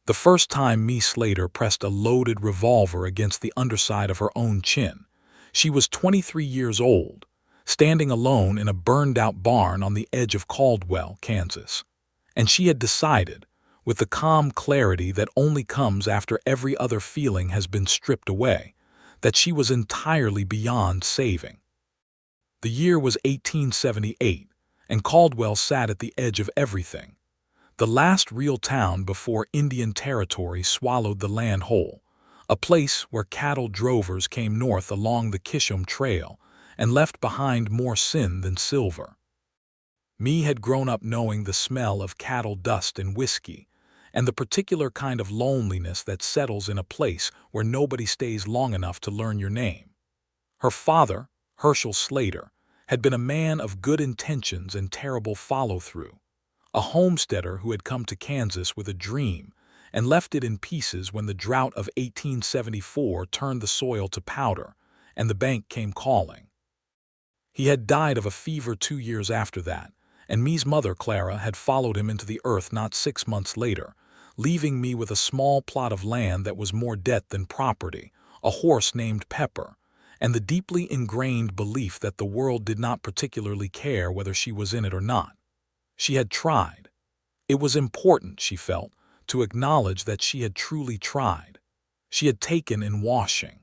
The first time Mae Slater pressed a loaded revolver against the underside of her own chin, she was 23 years old, standing alone in a burned-out barn on the edge of Caldwell, Kansas. And she had decided, with the calm clarity that only comes after every other feeling has been stripped away, that she was entirely beyond saving. The year was 1878, and Caldwell sat at the edge of everything. The last real town before Indian Territory swallowed the land whole, a place where cattle drovers came north along the Kishom Trail and left behind more sin than silver. Mae had grown up knowing the smell of cattle dust and whiskey, and the particular kind of loneliness that settles in a place where nobody stays long enough to learn your name. Her father, Herschel Slater, had been a man of good intentions and terrible follow-through, a homesteader who had come to Kansas with a dream and left it in pieces when the drought of 1874 turned the soil to powder and the bank came calling. He had died of a fever 2 years after that, and Mae's mother, Clara, had followed him into the earth not 6 months later, leaving Mae with a small plot of land that was more debt than property, a horse named Pepper, and the deeply ingrained belief that the world did not particularly care whether she was in it or not. She had tried. It was important, she felt, to acknowledge that she had truly tried. She had taken in washing.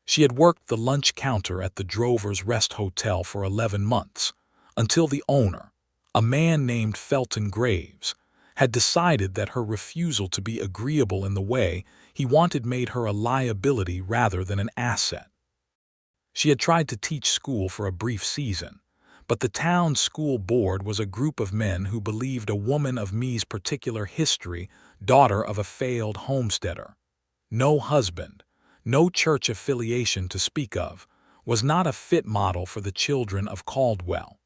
She had worked the lunch counter at the Drover's Rest Hotel for 11 months, until the owner, a man named Felton Graves, had decided that her refusal to be agreeable in the way he wanted made her a liability rather than an asset. She had tried to teach school for a brief season, but the town's school board was a group of men who believed a woman of Mae's particular history, daughter of a failed homesteader, no husband, no church affiliation to speak of, was not a fit model for the children of Caldwell.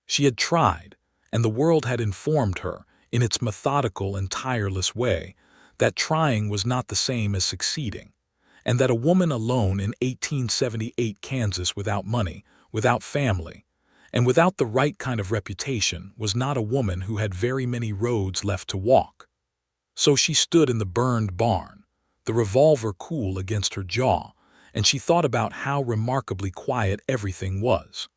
She had tried, and the world had informed her, in its methodical and tireless way, that trying was not the same as succeeding, and that a woman alone in 1878 Kansas without money, without family, and without the right kind of reputation was not a woman who had very many roads left to walk. So she stood in the burned barn, the revolver cool against her jaw, and she thought about how remarkably quiet everything was.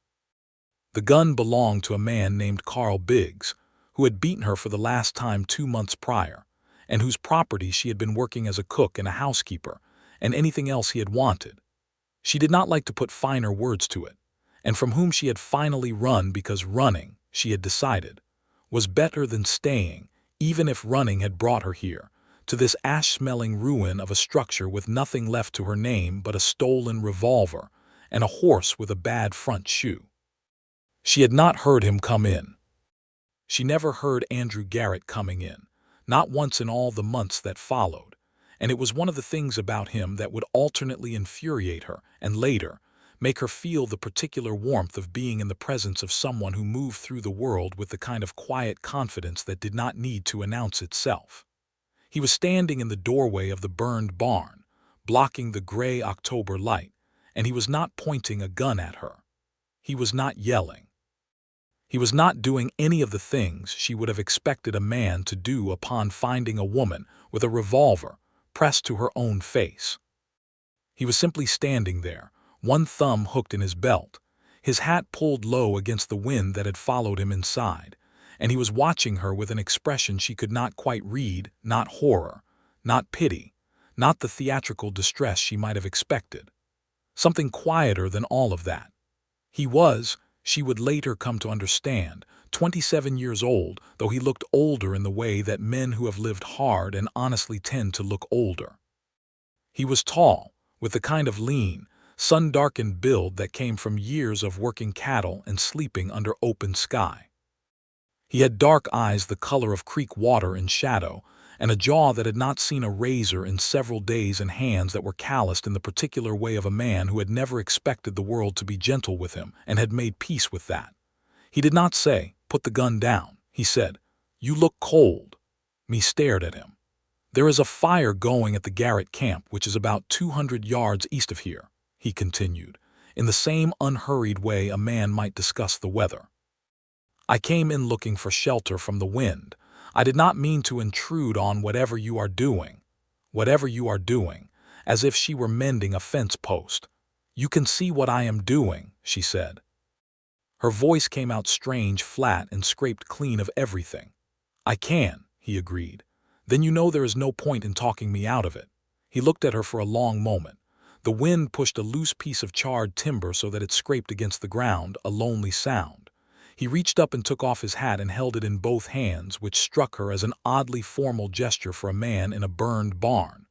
The gun belonged to a man named Carl Biggs, who had beaten her for the last time 2 months prior, and whose property she had been working as a cook and a housekeeper, and anything else he had wanted. She did not like to put finer words to it, and from whom she had finally run because running, she had decided, was better than staying, even if running had brought her here, to this ash-smelling ruin of a structure with nothing left to her name but a stolen revolver and a horse with a bad front shoe. She had not heard him come in. She never heard Andrew Garrett coming in, not once in all the months that followed, and it was one of the things about him that would alternately infuriate her and later make her feel the particular warmth of being in the presence of someone who moved through the world with the kind of quiet confidence that did not need to announce itself. He was standing in the doorway of the burned barn, blocking the gray October light, and he was not pointing a gun at her. He was not yelling. He was not doing any of the things she would have expected a man to do upon finding a woman with a revolver pressed to her own face. He was simply standing there, one thumb hooked in his belt, his hat pulled low against the wind that had followed him inside, and he was watching her with an expression she could not quite read, not horror, not pity, not the theatrical distress she might have expected. Something quieter than all of that. He was, she would later come to understand, 27 years old, though he looked older in the way that men who have lived hard and honestly tend to look older. He was tall, with the kind of lean, sun-darkened build that came from years of working cattle and sleeping under open sky. He had dark eyes the color of creek water in shadow, and a jaw that had not seen a razor in several days and hands that were calloused in the particular way of a man who had never expected the world to be gentle with him and had made peace with that. He did not say, "Put the gun down." He said, "You look cold." Mae stared at him. "There is a fire going at the Garrett camp, which is about 200 yards east of here," he continued, in the same unhurried way a man might discuss the weather. "I came in looking for shelter from the wind. I did not mean to intrude on whatever you are doing. Whatever you are doing, as if she were mending a fence post. You can see what I am doing, she said. Her voice came out strange, flat, and scraped clean of everything. I can, he agreed. Then you know there is no point in talking me out of it. He looked at her for a long moment. The wind pushed a loose piece of charred timber so that it scraped against the ground, a lonely sound. He reached up and took off his hat and held it in both hands, which struck her as an oddly formal gesture for a man in a burned barn.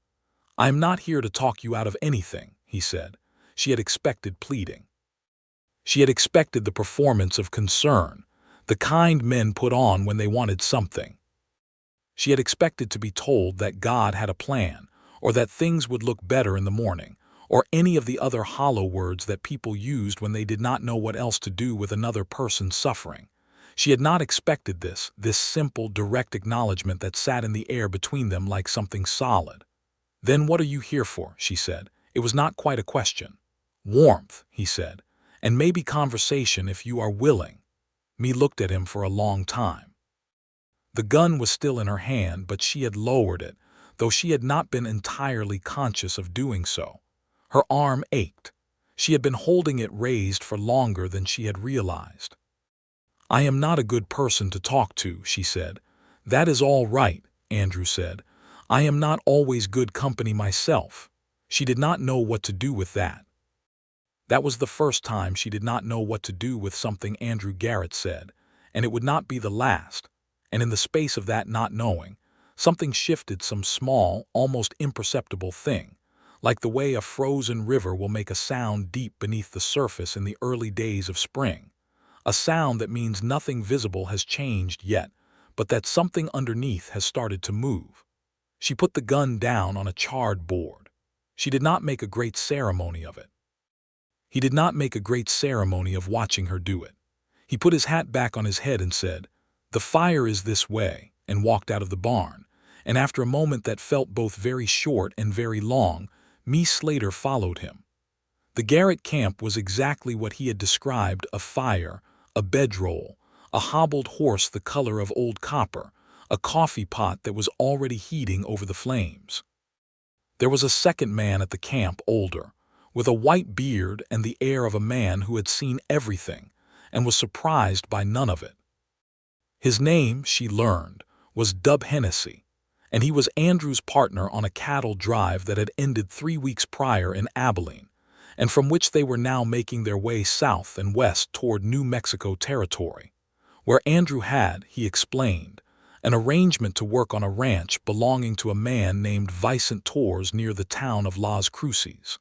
I am not here to talk you out of anything, he said. She had expected pleading. She had expected the performance of concern, the kind men put on when they wanted something. She had expected to be told that God had a plan, or that things would look better in the morning, or any of the other hollow words that people used when they did not know what else to do with another person's suffering. She had not expected this simple, direct acknowledgement that sat in the air between them like something solid. Then what are you here for, she said. It was not quite a question. Warmth, he said, and maybe conversation if you are willing. Mee looked at him for a long time. The gun was still in her hand, but she had lowered it, though she had not been entirely conscious of doing so. Her arm ached. She had been holding it raised for longer than she had realized. I am not a good person to talk to, she said. That is all right, Andrew said. I am not always good company myself. She did not know what to do with that. That was the first time she did not know what to do with something Andrew Garrett said, and it would not be the last. And in the space of that not knowing, something shifted, some small, almost imperceptible thing, like the way a frozen river will make a sound deep beneath the surface in the early days of spring. A sound that means nothing visible has changed yet, but that something underneath has started to move. She put the gun down on a charred board. She did not make a great ceremony of it. He did not make a great ceremony of watching her do it. He put his hat back on his head and said, "The fire is this way," and walked out of the barn. And after a moment that felt both very short and very long, Mae Slater followed him. The Garrett camp was exactly what he had described: a fire, a bedroll, a hobbled horse the color of old copper, a coffee pot that was already heating over the flames. There was a second man at the camp, older, with a white beard and the air of a man who had seen everything and was surprised by none of it. His name, she learned, was Dub Hennessy, and he was Andrew's partner on a cattle drive that had ended 3 weeks prior in Abilene, and from which they were now making their way south and west toward New Mexico territory, where Andrew had, he explained, an arrangement to work on a ranch belonging to a man named Vicent Torres near the town of Las Cruces.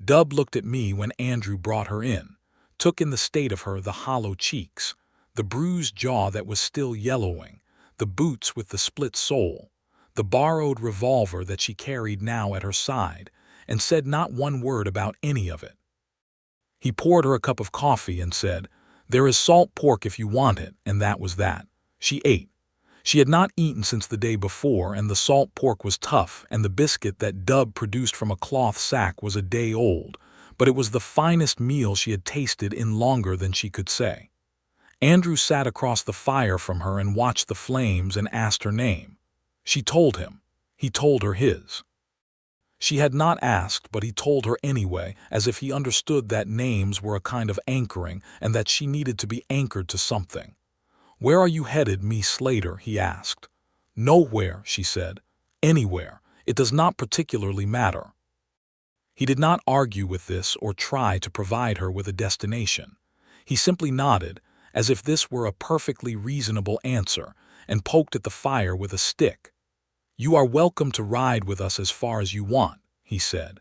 Dub looked at me when Andrew brought her in, took in the state of her, the hollow cheeks, the bruised jaw that was still yellowing, the boots with the split sole, the borrowed revolver that she carried now at her side, and said not one word about any of it. He poured her a cup of coffee and said, "There is salt pork if you want it," and that was that. She ate. She had not eaten since the day before, and the salt pork was tough, and the biscuit that Dub produced from a cloth sack was a day old, but it was the finest meal she had tasted in longer than she could say. Andrew sat across the fire from her and watched the flames and asked her name. She told him. He told her his. She had not asked, but he told her anyway, as if he understood that names were a kind of anchoring and that she needed to be anchored to something. "Where are you headed, Mae Slater?" he asked. "Nowhere," she said. "Anywhere. It does not particularly matter." He did not argue with this or try to provide her with a destination. He simply nodded, as if this were a perfectly reasonable answer, and poked at the fire with a stick. "You are welcome to ride with us as far as you want," he said.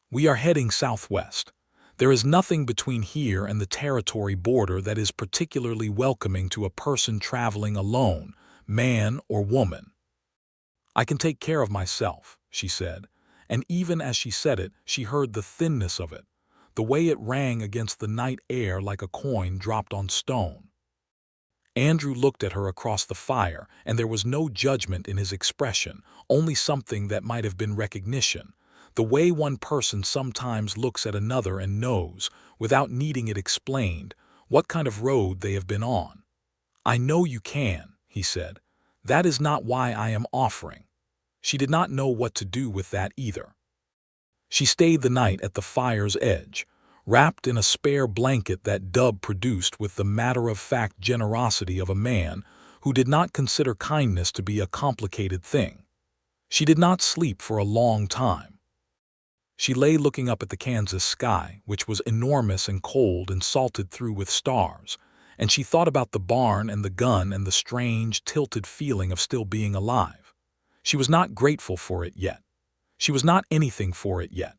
"We are heading southwest. There is nothing between here and the territory border that is particularly welcoming to a person traveling alone, man or woman." "I can take care of myself," she said, and even as she said it, she heard the thinness of it, the way it rang against the night air like a coin dropped on stone. Andrew looked at her across the fire, and there was no judgment in his expression, only something that might have been recognition, the way one person sometimes looks at another and knows, without needing it explained, what kind of road they have been on. "I know you can," he said. That is not why I am offering." She did not know what to do with that either. She stayed the night at the fire's edge, wrapped in a spare blanket that Dub produced with the matter-of-fact generosity of a man who did not consider kindness to be a complicated thing. She did not sleep for a long time. She lay looking up at the Kansas sky, which was enormous and cold and salted through with stars, and she thought about the barn and the gun and the strange, tilted feeling of still being alive. She was not grateful for it yet. She was not anything for it yet.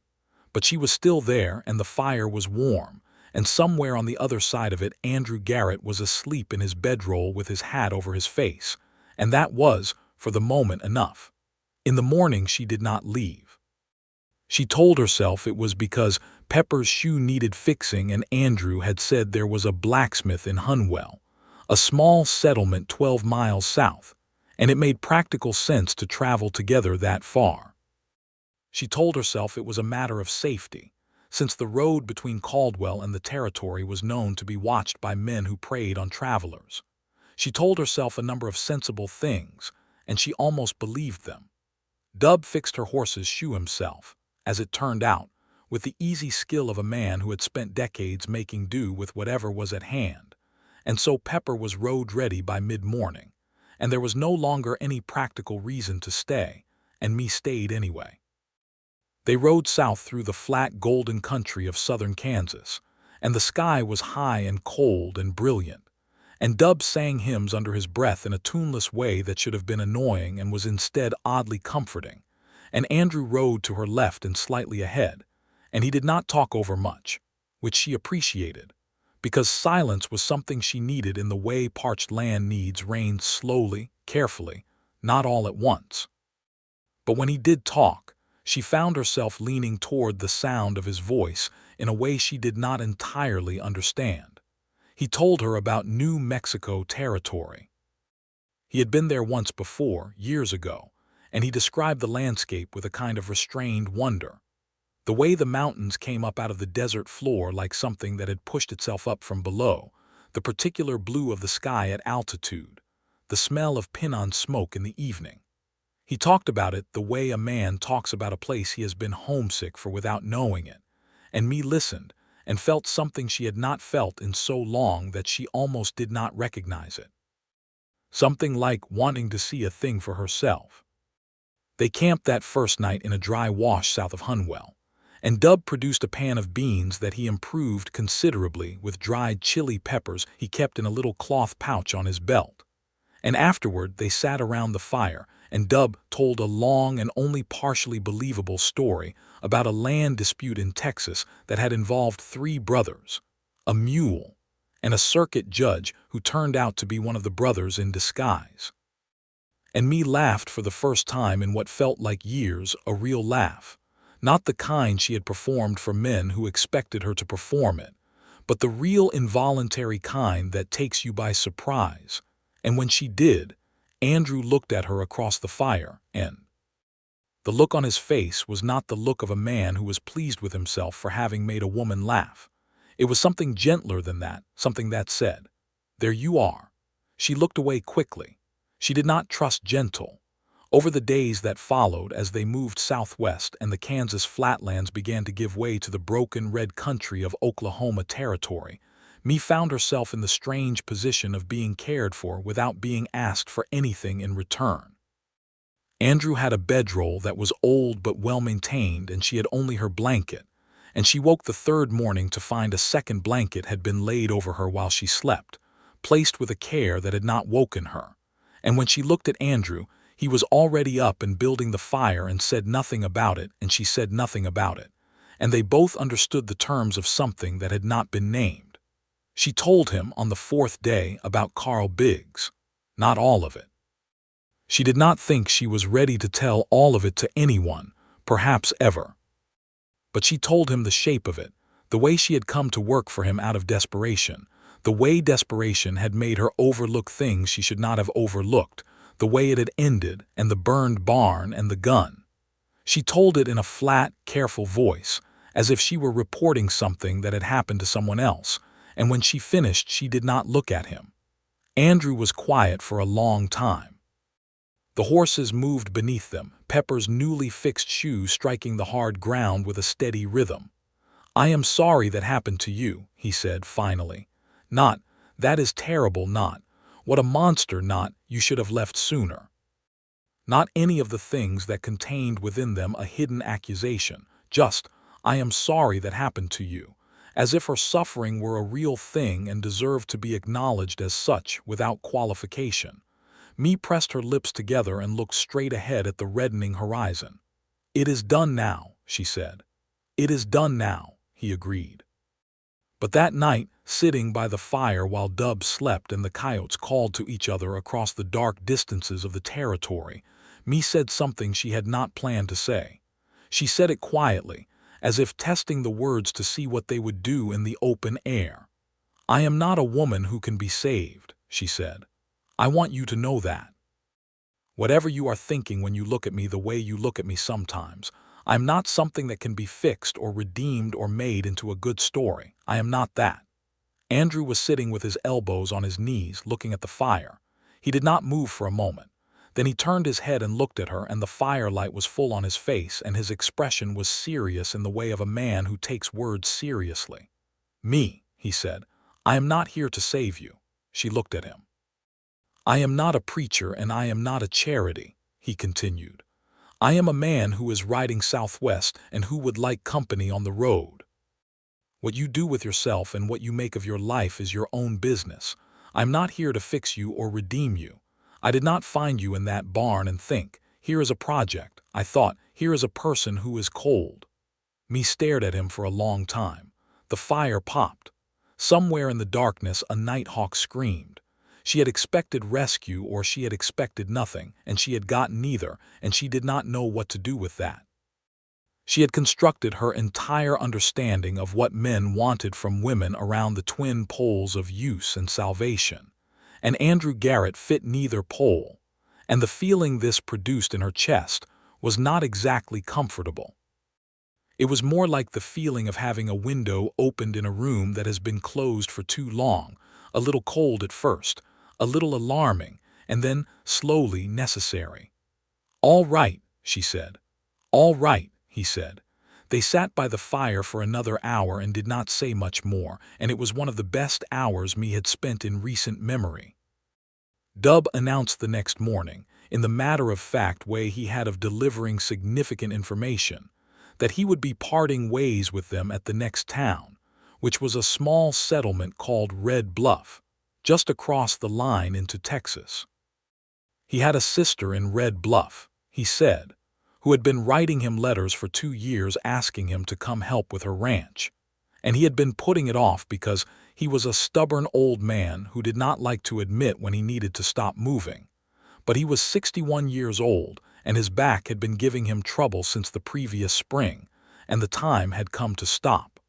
But she was still there, and the fire was warm, and somewhere on the other side of it Andrew Garrett was asleep in his bedroll with his hat over his face, and that was, for the moment, enough. In the morning she did not leave. She told herself it was because Pepper's shoe needed fixing and Andrew had said there was a blacksmith in Hunwell, a small settlement 12 miles south, and it made practical sense to travel together that far. She told herself it was a matter of safety, since the road between Caldwell and the territory was known to be watched by men who preyed on travelers. She told herself a number of sensible things, and she almost believed them. Dub fixed her horse's shoe himself, as it turned out, with the easy skill of a man who had spent decades making do with whatever was at hand, and so Pepper was road-ready by mid-morning, and there was no longer any practical reason to stay, and me stayed anyway. They rode south through the flat golden country of southern Kansas, and the sky was high and cold and brilliant, and Dub sang hymns under his breath in a tuneless way that should have been annoying and was instead oddly comforting, and Andrew rode to her left and slightly ahead, and he did not talk over much, which she appreciated, because silence was something she needed in the way parched land needs rain slowly, carefully, not all at once. But when he did talk, she found herself leaning toward the sound of his voice in a way she did not entirely understand. He told her about New Mexico territory. He had been there once before, years ago, and he described the landscape with a kind of restrained wonder. The way the mountains came up out of the desert floor like something that had pushed itself up from below, the particular blue of the sky at altitude, the smell of pinon smoke in the evening. He talked about it the way a man talks about a place he has been homesick for without knowing it, and me listened and felt something she had not felt in so long that she almost did not recognize it. Something like wanting to see a thing for herself. They camped that first night in a dry wash south of Hunwell, and Dub produced a pan of beans that he improved considerably with dried chili peppers he kept in a little cloth pouch on his belt. And afterward they sat around the fire, and Dub told a long and only partially believable story about a land dispute in Texas that had involved 3 brothers, a mule, and a circuit judge who turned out to be one of the brothers in disguise. And me laughed for the first time in what felt like years, a real laugh, not the kind she had performed for men who expected her to perform it, but the real involuntary kind that takes you by surprise. And when she did, Andrew looked at her across the fire, and the look on his face was not the look of a man who was pleased with himself for having made a woman laugh. It was something gentler than that, something that said, "There you are." She looked away quickly. She did not trust gentle. Over the days that followed, as they moved southwest and the Kansas flatlands began to give way to the broken red country of Oklahoma territory, me found herself in the strange position of being cared for without being asked for anything in return. Andrew had a bedroll that was old but well-maintained, and she had only her blanket, and she woke the 3rd morning to find a second blanket had been laid over her while she slept, placed with a care that had not woken her. And when she looked at Andrew, he was already up and building the fire and said nothing about it, and she said nothing about it, and they both understood the terms of something that had not been named. She told him on the 4th day about Carl Biggs, not all of it. She did not think she was ready to tell all of it to anyone, perhaps ever. But she told him the shape of it, the way she had come to work for him out of desperation, the way desperation had made her overlook things she should not have overlooked, the way it had ended, and the burned barn and the gun. She told it in a flat, careful voice, as if she were reporting something that had happened to someone else, and when she finished she did not look at him. Andrew was quiet for a long time. The horses moved beneath them, Pepper's newly fixed shoes striking the hard ground with a steady rhythm. "I am sorry that happened to you," he said finally. "Not, that is terrible, not, what a monster, not, you should have left sooner." Not any of the things that contained within them a hidden accusation, just, "I am sorry that happened to you," as if her suffering were a real thing and deserved to be acknowledged as such without qualification. Mee pressed her lips together and looked straight ahead at the reddening horizon. "It is done now," she said. "It is done now," he agreed. But that night, sitting by the fire while Dub slept and the coyotes called to each other across the dark distances of the territory, Mee said something she had not planned to say. She said it quietly, as if testing the words to see what they would do in the open air. "I am not a woman who can be saved," she said. "I want you to know that. Whatever you are thinking when you look at me the way you look at me sometimes, I'm not something that can be fixed or redeemed or made into a good story. I am not that." Andrew was sitting with his elbows on his knees, looking at the fire. He did not move for a moment. Then he turned his head and looked at her, and the firelight was full on his face, and his expression was serious in the way of a man who takes words seriously. "Me," he said, "I am not here to save you." She looked at him. "I am not a preacher and I am not a charity," he continued. "I am a man who is riding southwest and who would like company on the road. What you do with yourself and what you make of your life is your own business. I'm not here to fix you or redeem you. I did not find you in that barn and think, here is a project. I thought, here is a person who is cold." Me stared at him for a long time. The fire popped. Somewhere in the darkness a nighthawk screamed. She had expected rescue or she had expected nothing, and she had gotten neither, and she did not know what to do with that. She had constructed her entire understanding of what men wanted from women around the twin poles of use and salvation, and Andrew Garrett fit neither pole, and the feeling this produced in her chest was not exactly comfortable. It was more like the feeling of having a window opened in a room that has been closed for too long, a little cold at first, a little alarming, and then slowly necessary. "All right," she said. "All right," he said. They sat by the fire for another hour and did not say much more, and it was one of the best hours me had spent in recent memory. Dub announced the next morning, in the matter-of-fact way he had of delivering significant information, that he would be parting ways with them at the next town, which was a small settlement called Red Bluff, just across the line into Texas. He had a sister in Red Bluff, he said, who had been writing him letters for 2 years asking him to come help with her ranch, and he had been putting it off because he was a stubborn old man who did not like to admit when he needed to stop moving. But he was 61 years old, and his back had been giving him trouble since the previous spring, and the time had come to stop.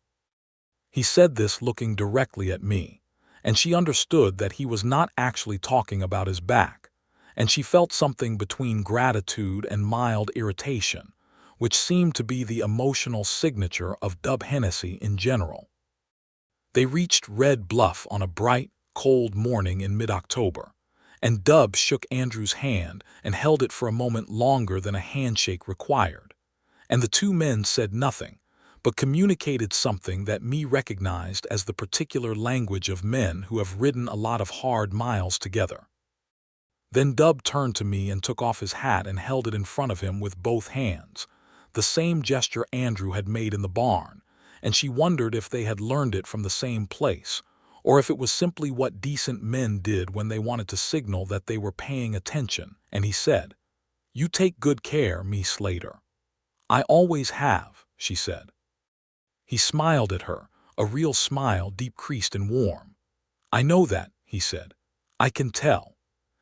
He said this looking directly at me, and she understood that he was not actually talking about his back, and she felt something between gratitude and mild irritation, which seemed to be the emotional signature of Dub Hennessy in general. They reached Red Bluff on a bright, cold morning in mid-October, and Dub shook Andrew's hand and held it for a moment longer than a handshake required, and the two men said nothing, but communicated something that me recognized as the particular language of men who have ridden a lot of hard miles together. Then Dub turned to me and took off his hat and held it in front of him with both hands, the same gesture Andrew had made in the barn, and she wondered if they had learned it from the same place, or if it was simply what decent men did when they wanted to signal that they were paying attention, and he said, "You take good care, Mae Slater." "I always have," she said. He smiled at her, a real smile deep-creased and warm. "I know that," he said. "I can tell."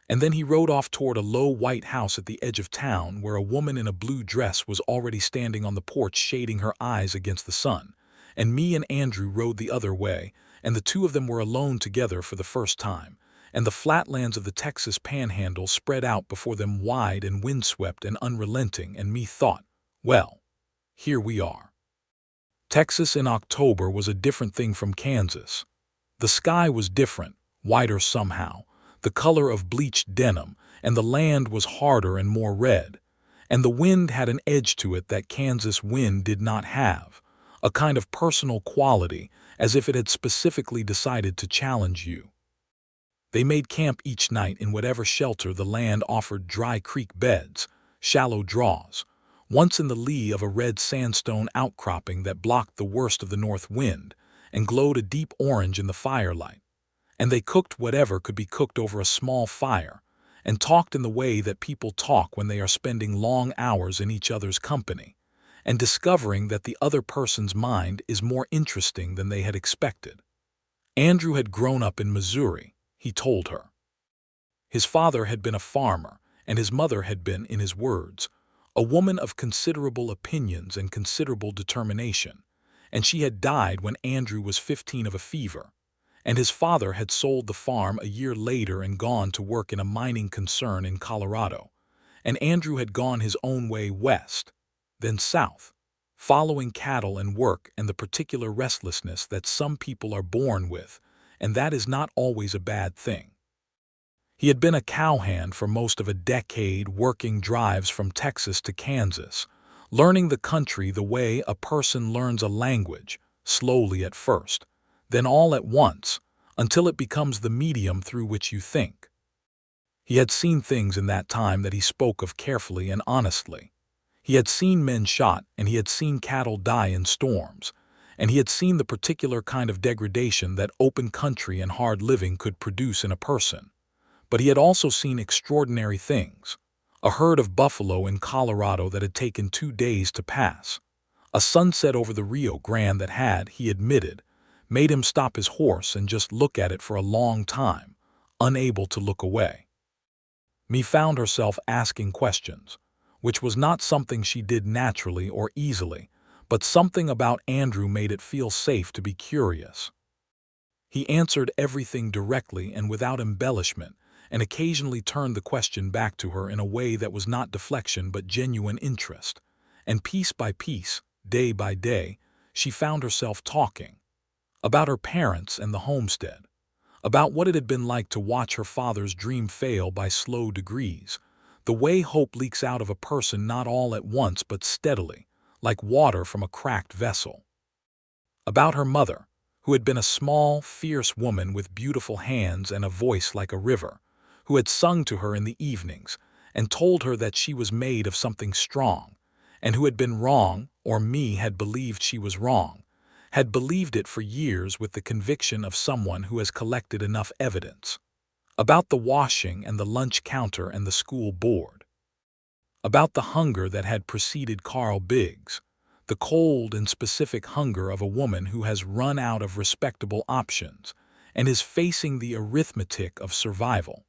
And then he rode off toward a low white house at the edge of town where a woman in a blue dress was already standing on the porch shading her eyes against the sun, and me and Andrew rode the other way, and the two of them were alone together for the first time, and the flatlands of the Texas Panhandle spread out before them wide and windswept and unrelenting, and me thought, well, here we are. Texas in October was a different thing from Kansas. The sky was different, whiter somehow, the color of bleached denim, and the land was harder and more red, and the wind had an edge to it that Kansas wind did not have, a kind of personal quality, as if it had specifically decided to challenge you. They made camp each night in whatever shelter the land offered: dry creek beds, shallow draws, once in the lee of a red sandstone outcropping that blocked the worst of the north wind and glowed a deep orange in the firelight. And they cooked whatever could be cooked over a small fire, and talked in the way that people talk when they are spending long hours in each other's company, and discovering that the other person's mind is more interesting than they had expected. Andrew had grown up in Missouri, he told her. His father had been a farmer, and his mother had been, in his words, a woman of considerable opinions and considerable determination, and she had died when Andrew was 15 of a fever, and his father had sold the farm a year later and gone to work in a mining concern in Colorado, and Andrew had gone his own way west, then south, following cattle and work and the particular restlessness that some people are born with, and that is not always a bad thing. He had been a cowhand for most of a decade, working drives from Texas to Kansas, learning the country the way a person learns a language, slowly at first, then all at once, until it becomes the medium through which you think. He had seen things in that time that he spoke of carefully and honestly. He had seen men shot, and he had seen cattle die in storms, and he had seen the particular kind of degradation that open country and hard living could produce in a person. But he had also seen extraordinary things: a herd of buffalo in Colorado that had taken 2 days to pass, a sunset over the Rio Grande that had, he admitted, made him stop his horse and just look at it for a long time, unable to look away. Mae found herself asking questions, which was not something she did naturally or easily, but something about Andrew made it feel safe to be curious. He answered everything directly and without embellishment, and occasionally turned the question back to her in a way that was not deflection but genuine interest, and piece by piece, day by day, she found herself talking about her parents and the homestead, about what it had been like to watch her father's dream fail by slow degrees, the way hope leaks out of a person not all at once but steadily, like water from a cracked vessel. About her mother, who had been a small, fierce woman with beautiful hands and a voice like a river, who had sung to her in the evenings and told her that she was made of something strong, and who had been wrong, or Mae had believed she was wrong, had believed it for years with the conviction of someone who has collected enough evidence. About the washing and the lunch counter and the school board. About the hunger that had preceded Carl Biggs, the cold and specific hunger of a woman who has run out of respectable options and is facing the arithmetic of survival.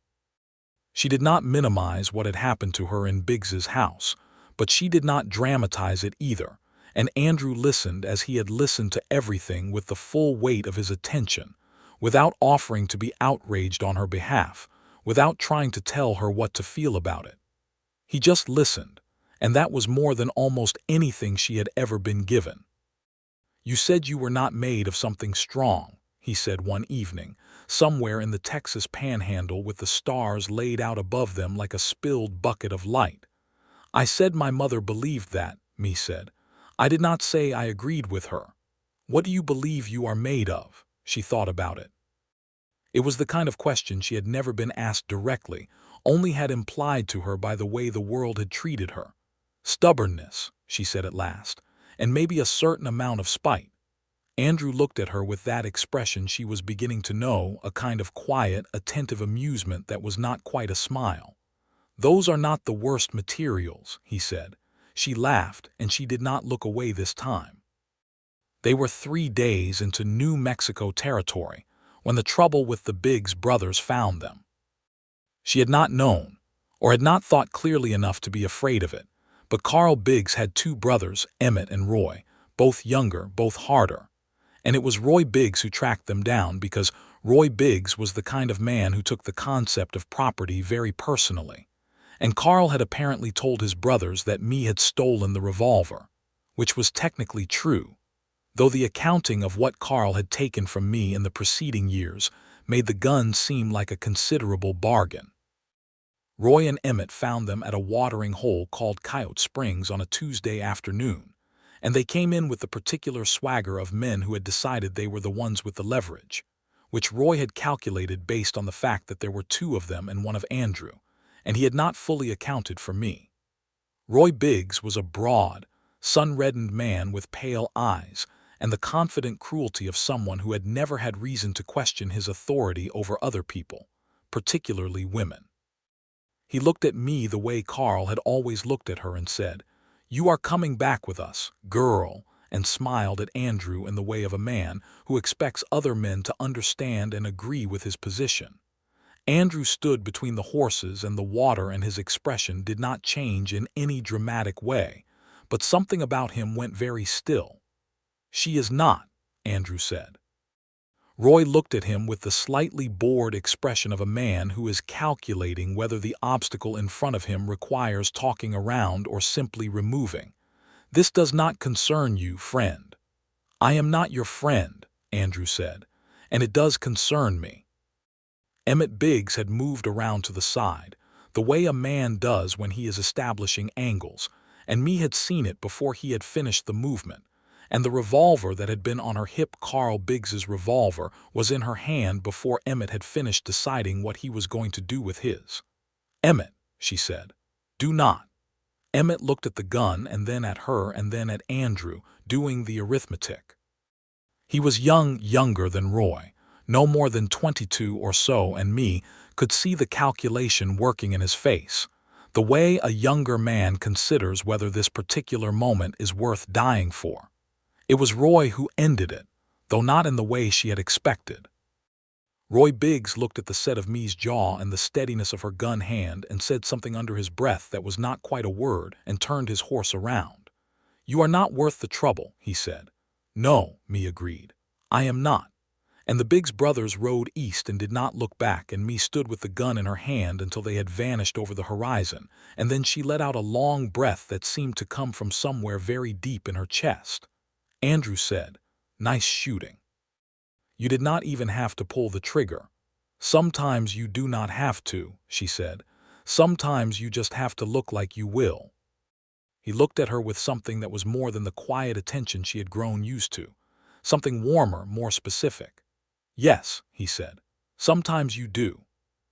She did not minimize what had happened to her in Biggs's house, but she did not dramatize it either, and Andrew listened as he had listened to everything with the full weight of his attention, without offering to be outraged on her behalf, without trying to tell her what to feel about it. He just listened, and that was more than almost anything she had ever been given. "You said you were not made of something strong," he said one evening, somewhere in the Texas panhandle with the stars laid out above them like a spilled bucket of light. "I said my mother believed that," Mae said. "I did not say I agreed with her. What do you believe you are made of?" She thought about it. It was the kind of question she had never been asked directly, only had implied to her by the way the world had treated her. "Stubbornness," she said at last, "and maybe a certain amount of spite." Andrew looked at her with that expression she was beginning to know, a kind of quiet, attentive amusement that was not quite a smile. "Those are not the worst materials," he said. She laughed, and she did not look away this time. They were 3 days into New Mexico territory when the trouble with the Biggs brothers found them. She had not known, or had not thought clearly enough to be afraid of it, but Carl Biggs had 2 brothers, Emmett and Roy, both younger, both harder. And it was Roy Biggs who tracked them down, because Roy Biggs was the kind of man who took the concept of property very personally. And Carl had apparently told his brothers that Mae had stolen the revolver, which was technically true, though the accounting of what Carl had taken from Mae in the preceding years made the gun seem like a considerable bargain. Roy and Emmett found them at a watering hole called Coyote Springs on a Tuesday afternoon, and they came in with the particular swagger of men who had decided they were the ones with the leverage, which Roy had calculated based on the fact that there were two of them and one of Andrew, and he had not fully accounted for me. Roy Biggs was a broad, sun-reddened man with pale eyes and the confident cruelty of someone who had never had reason to question his authority over other people, particularly women. He looked at me the way Carl had always looked at her and said, "You are coming back with us, girl," and smiled at Andrew in the way of a man who expects other men to understand and agree with his position. Andrew stood between the horses and the water, and his expression did not change in any dramatic way, but something about him went very still. "She is not," Andrew said. Roy looked at him with the slightly bored expression of a man who is calculating whether the obstacle in front of him requires talking around or simply removing. "This does not concern you, friend." "I am not your friend," Andrew said, "and it does concern me." Emmett Biggs had moved around to the side, the way a man does when he is establishing angles, and me had seen it before he had finished the movement, and the revolver that had been on her hip, Carl Biggs's revolver, was in her hand before Emmett had finished deciding what he was going to do with his. "Emmett," she said, "do not." Emmett looked at the gun and then at her and then at Andrew, doing the arithmetic. He was younger than Roy, no more than 22 or so, and me could see the calculation working in his face, the way a younger man considers whether this particular moment is worth dying for. It was Roy who ended it, though not in the way she had expected. Roy Biggs looked at the set of me's jaw and the steadiness of her gun hand and said something under his breath that was not quite a word and turned his horse around. "You are not worth the trouble," he said. "No," me agreed. "I am not." And the Biggs brothers rode east and did not look back, and me stood with the gun in her hand until they had vanished over the horizon, and then she let out a long breath that seemed to come from somewhere very deep in her chest. Andrew said, "Nice shooting. You did not even have to pull the trigger." "Sometimes you do not have to," she said. "Sometimes you just have to look like you will." He looked at her with something that was more than the quiet attention she had grown used to, something warmer, more specific. "Yes," he said, "sometimes you do."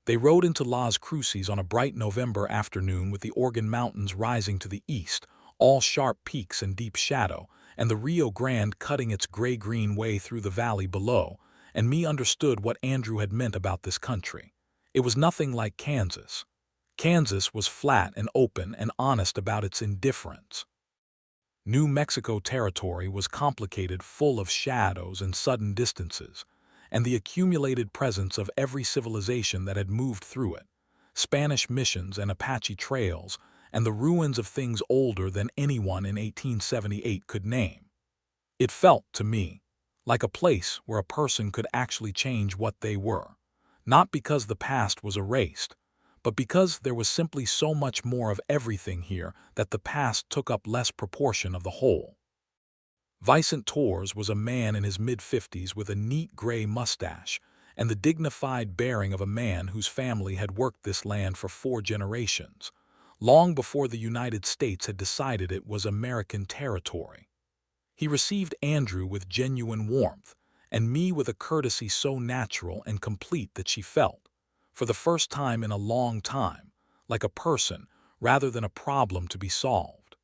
They rode into Las Cruces on a bright November afternoon with the Organ Mountains rising to the east, all sharp peaks and deep shadow, and the Rio Grande cutting its gray-green way through the valley below, and me understood what Andrew had meant about this country. It was nothing like Kansas. Kansas was flat and open and honest about its indifference. New Mexico territory was complicated, full of shadows and sudden distances, and the accumulated presence of every civilization that had moved through it, Spanish missions and Apache trails, and the ruins of things older than anyone in 1878 could name. It felt, to me, like a place where a person could actually change what they were, not because the past was erased, but because there was simply so much more of everything here that the past took up less proportion of the whole. Vicent Torres was a man in his mid-50s with a neat gray mustache and the dignified bearing of a man whose family had worked this land for 4 generations, long before the United States had decided it was American territory. He received Andrew with genuine warmth, and me with a courtesy so natural and complete that she felt, for the first time in a long time, like a person rather than a problem to be solved.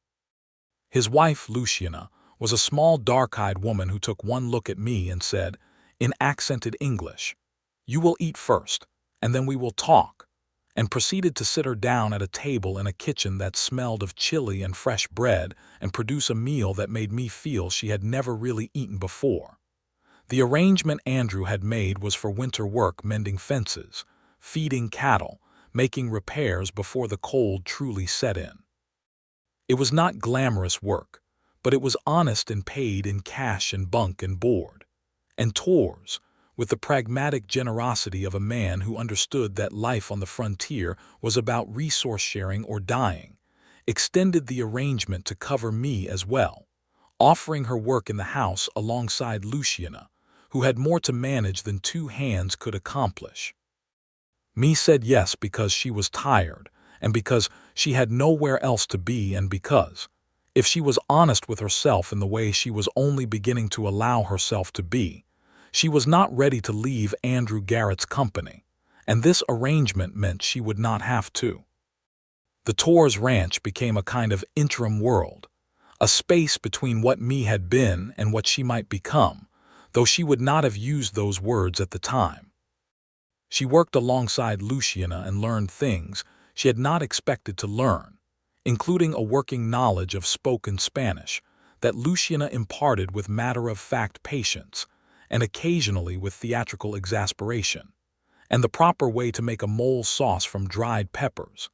His wife, Luciana, was a small dark-eyed woman who took one look at me and said, in accented English, "You will eat first, and then we will talk," and proceeded to sit her down at a table in a kitchen that smelled of chili and fresh bread and produce a meal that made me feel she had never really eaten before. The arrangement Andrew had made was for winter work, mending fences, feeding cattle, making repairs before the cold truly set in. It was not glamorous work, but it was honest and paid in cash and bunk and board. And Torres, with the pragmatic generosity of a man who understood that life on the frontier was about resource sharing or dying, extended the arrangement to cover me as well, offering her work in the house alongside Luciana, who had more to manage than 2 hands could accomplish. Mee said yes because she was tired, and because she had nowhere else to be, and because, if she was honest with herself in the way she was only beginning to allow herself to be, she was not ready to leave Andrew Garrett's company, and this arrangement meant she would not have to. The Torres Ranch became a kind of interim world, a space between what Mee had been and what she might become, though she would not have used those words at the time. She worked alongside Luciana and learned things she had not expected to learn, including a working knowledge of spoken Spanish that Luciana imparted with matter-of-fact patience and occasionally with theatrical exasperation, and the proper way to make a mole sauce from dried peppers,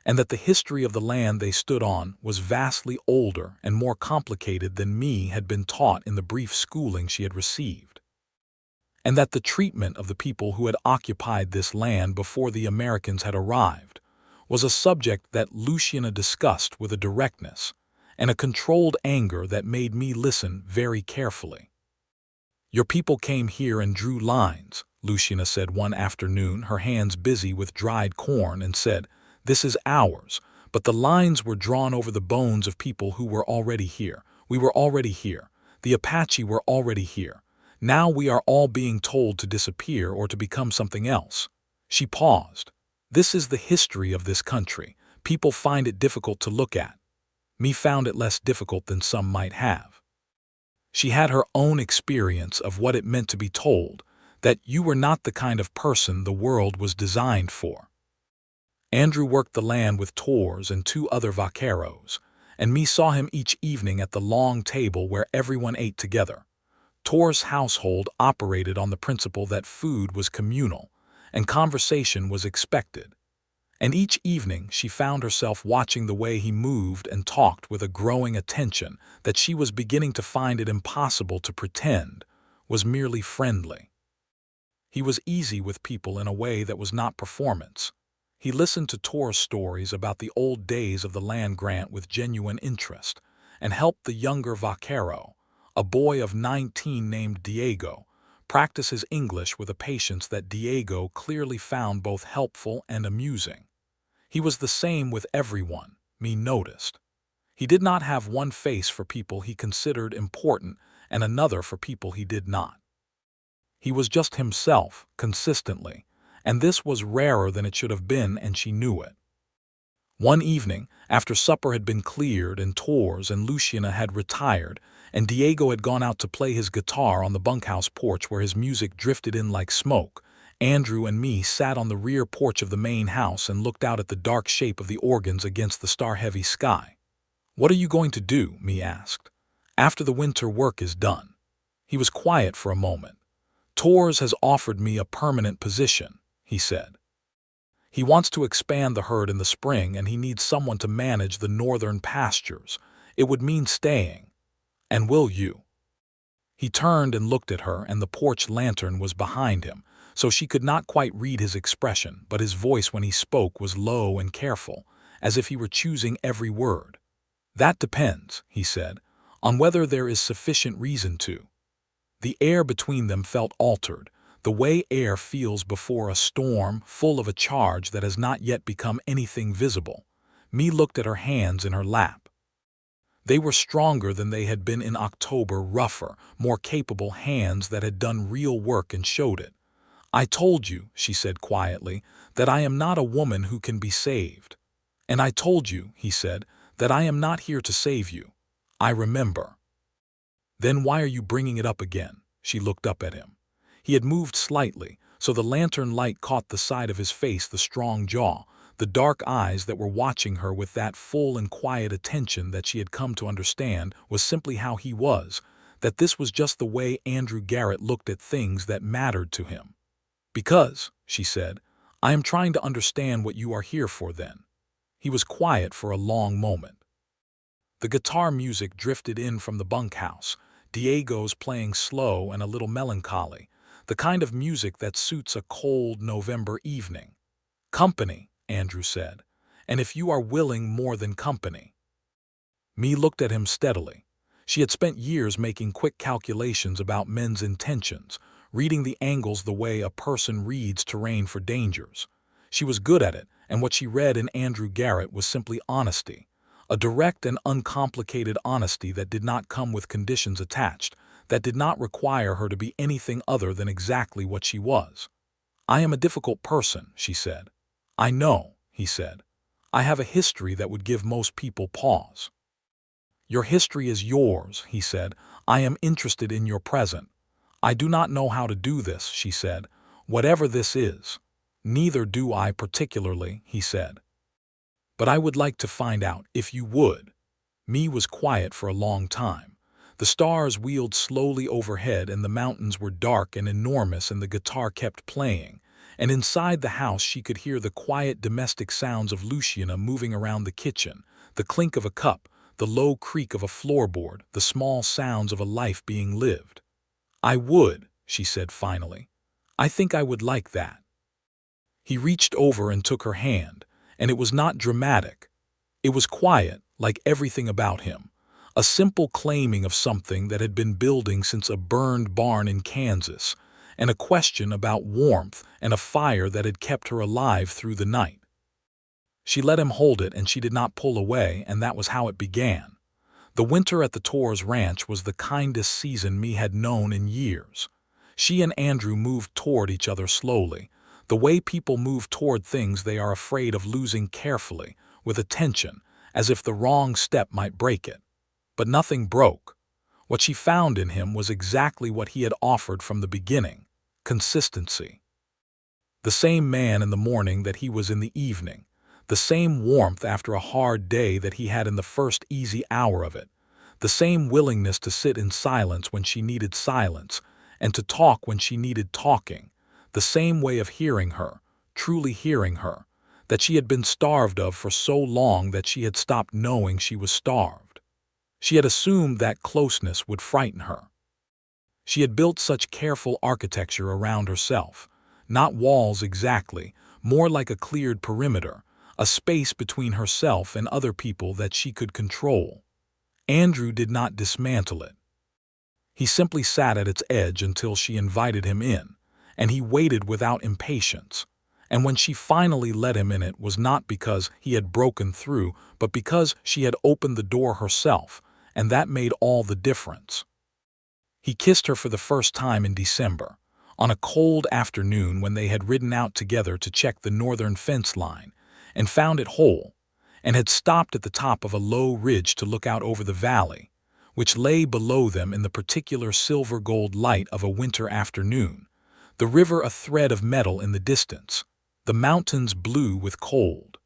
and that the history of the land they stood on was vastly older and more complicated than Mee had been taught in the brief schooling she had received, and that the treatment of the people who had occupied this land before the Americans had arrived was a subject that Luciana discussed with a directness and a controlled anger that made me listen very carefully. "Your people came here and drew lines," Luciana said one afternoon, her hands busy with dried corn, and said, "This is ours, but the lines were drawn over the bones of people who were already here. We were already here. The Apache were already here. Now we are all being told to disappear or to become something else." She paused. "This is the history of this country. People find it difficult to look at. Me found it less difficult than some might have." She had her own experience of what it meant to be told that you were not the kind of person the world was designed for. Andrew worked the land with Torres and 2 other vaqueros, and me saw him each evening at the long table where everyone ate together. Torres' household operated on the principle that food was communal and conversation was expected, and each evening she found herself watching the way he moved and talked with a growing attention that she was beginning to find it impossible to pretend was merely friendly. He was easy with people in a way that was not performance. He listened to Torres' stories about the old days of the land grant with genuine interest and helped the younger vaquero, a boy of 19 named Diego, practice his English with a patience that Diego clearly found both helpful and amusing. He was the same with everyone, me noticed. He did not have one face for people he considered important and another for people he did not. He was just himself, consistently, and this was rarer than it should have been, and she knew it. One evening, after supper had been cleared and Torres and Luciana had retired, and Diego had gone out to play his guitar on the bunkhouse porch where his music drifted in like smoke, Andrew and me sat on the rear porch of the main house and looked out at the dark shape of the organs against the star-heavy sky. "What are you going to do?" me asked. "After the winter work is done." He was quiet for a moment. "Torres has offered me a permanent position," he said. "He wants to expand the herd in the spring, and he needs someone to manage the northern pastures. It would mean staying. And will you?" He turned and looked at her, and the porch lantern was behind him, so she could not quite read his expression, but his voice when he spoke was low and careful, as if he were choosing every word. "That depends," he said, "on whether there is sufficient reason to." The air between them felt altered, the way air feels before a storm, full of a charge that has not yet become anything visible. Me looked at her hands in her lap. They were stronger than they had been in October, rougher, more capable hands that had done real work and showed it. "I told you," she said quietly, "that I am not a woman who can be saved." "And I told you," he said, "that I am not here to save you. I remember." "Then why are you bringing it up again?" She looked up at him. He had moved slightly, so the lantern light caught the side of his face, the strong jaw, the dark eyes that were watching her with that full and quiet attention that she had come to understand was simply how he was, that this was just the way Andrew Garrett looked at things that mattered to him. "Because," she said, "I am trying to understand what you are here for then." He was quiet for a long moment. The guitar music drifted in from the bunkhouse, Diego's playing slow and a little melancholy, the kind of music that suits a cold November evening. "Company," Andrew said, "and if you are willing, more than company." Me looked at him steadily. She had spent years making quick calculations about men's intentions, reading the angles the way a person reads terrain for dangers. She was good at it, and what she read in Andrew Garrett was simply honesty. A direct and uncomplicated honesty that did not come with conditions attached, that did not require her to be anything other than exactly what she was. "I am a difficult person," she said. "I know," he said. "I have a history that would give most people pause." "Your history is yours," he said. "I am interested in your present." "I do not know how to do this," she said. "Whatever this is." "Neither do I particularly," he said. "But I would like to find out, if you would." Mae was quiet for a long time. The stars wheeled slowly overhead and the mountains were dark and enormous and the guitar kept playing. And inside the house she could hear the quiet domestic sounds of Luciana moving around the kitchen, the clink of a cup, the low creak of a floorboard, the small sounds of a life being lived. "I would," she said finally. "I think I would like that." He reached over and took her hand, and it was not dramatic. It was quiet, like everything about him. A simple claiming of something that had been building since a burned barn in Kansas, and a question about warmth and a fire that had kept her alive through the night. She let him hold it and she did not pull away, and that was how it began. The winter at the Torres Ranch was the kindest season Mae had known in years. She and Andrew moved toward each other slowly, the way people move toward things they are afraid of losing, carefully, with attention, as if the wrong step might break it. But nothing broke. What she found in him was exactly what he had offered from the beginning: consistency. The same man in the morning that he was in the evening, the same warmth after a hard day that he had in the first easy hour of it, the same willingness to sit in silence when she needed silence, and to talk when she needed talking, the same way of hearing her, truly hearing her, that she had been starved of for so long that she had stopped knowing she was starved. She had assumed that closeness would frighten her. She had built such careful architecture around herself, not walls exactly, more like a cleared perimeter, a space between herself and other people that she could control. Andrew did not dismantle it. He simply sat at its edge until she invited him in, and he waited without impatience. And when she finally let him in, it was not because he had broken through, but because she had opened the door herself, and that made all the difference. He kissed her for the first time in December, on a cold afternoon when they had ridden out together to check the northern fence line, and found it whole, and had stopped at the top of a low ridge to look out over the valley, which lay below them in the particular silver-gold light of a winter afternoon, the river a thread of metal in the distance, the mountains blue with cold.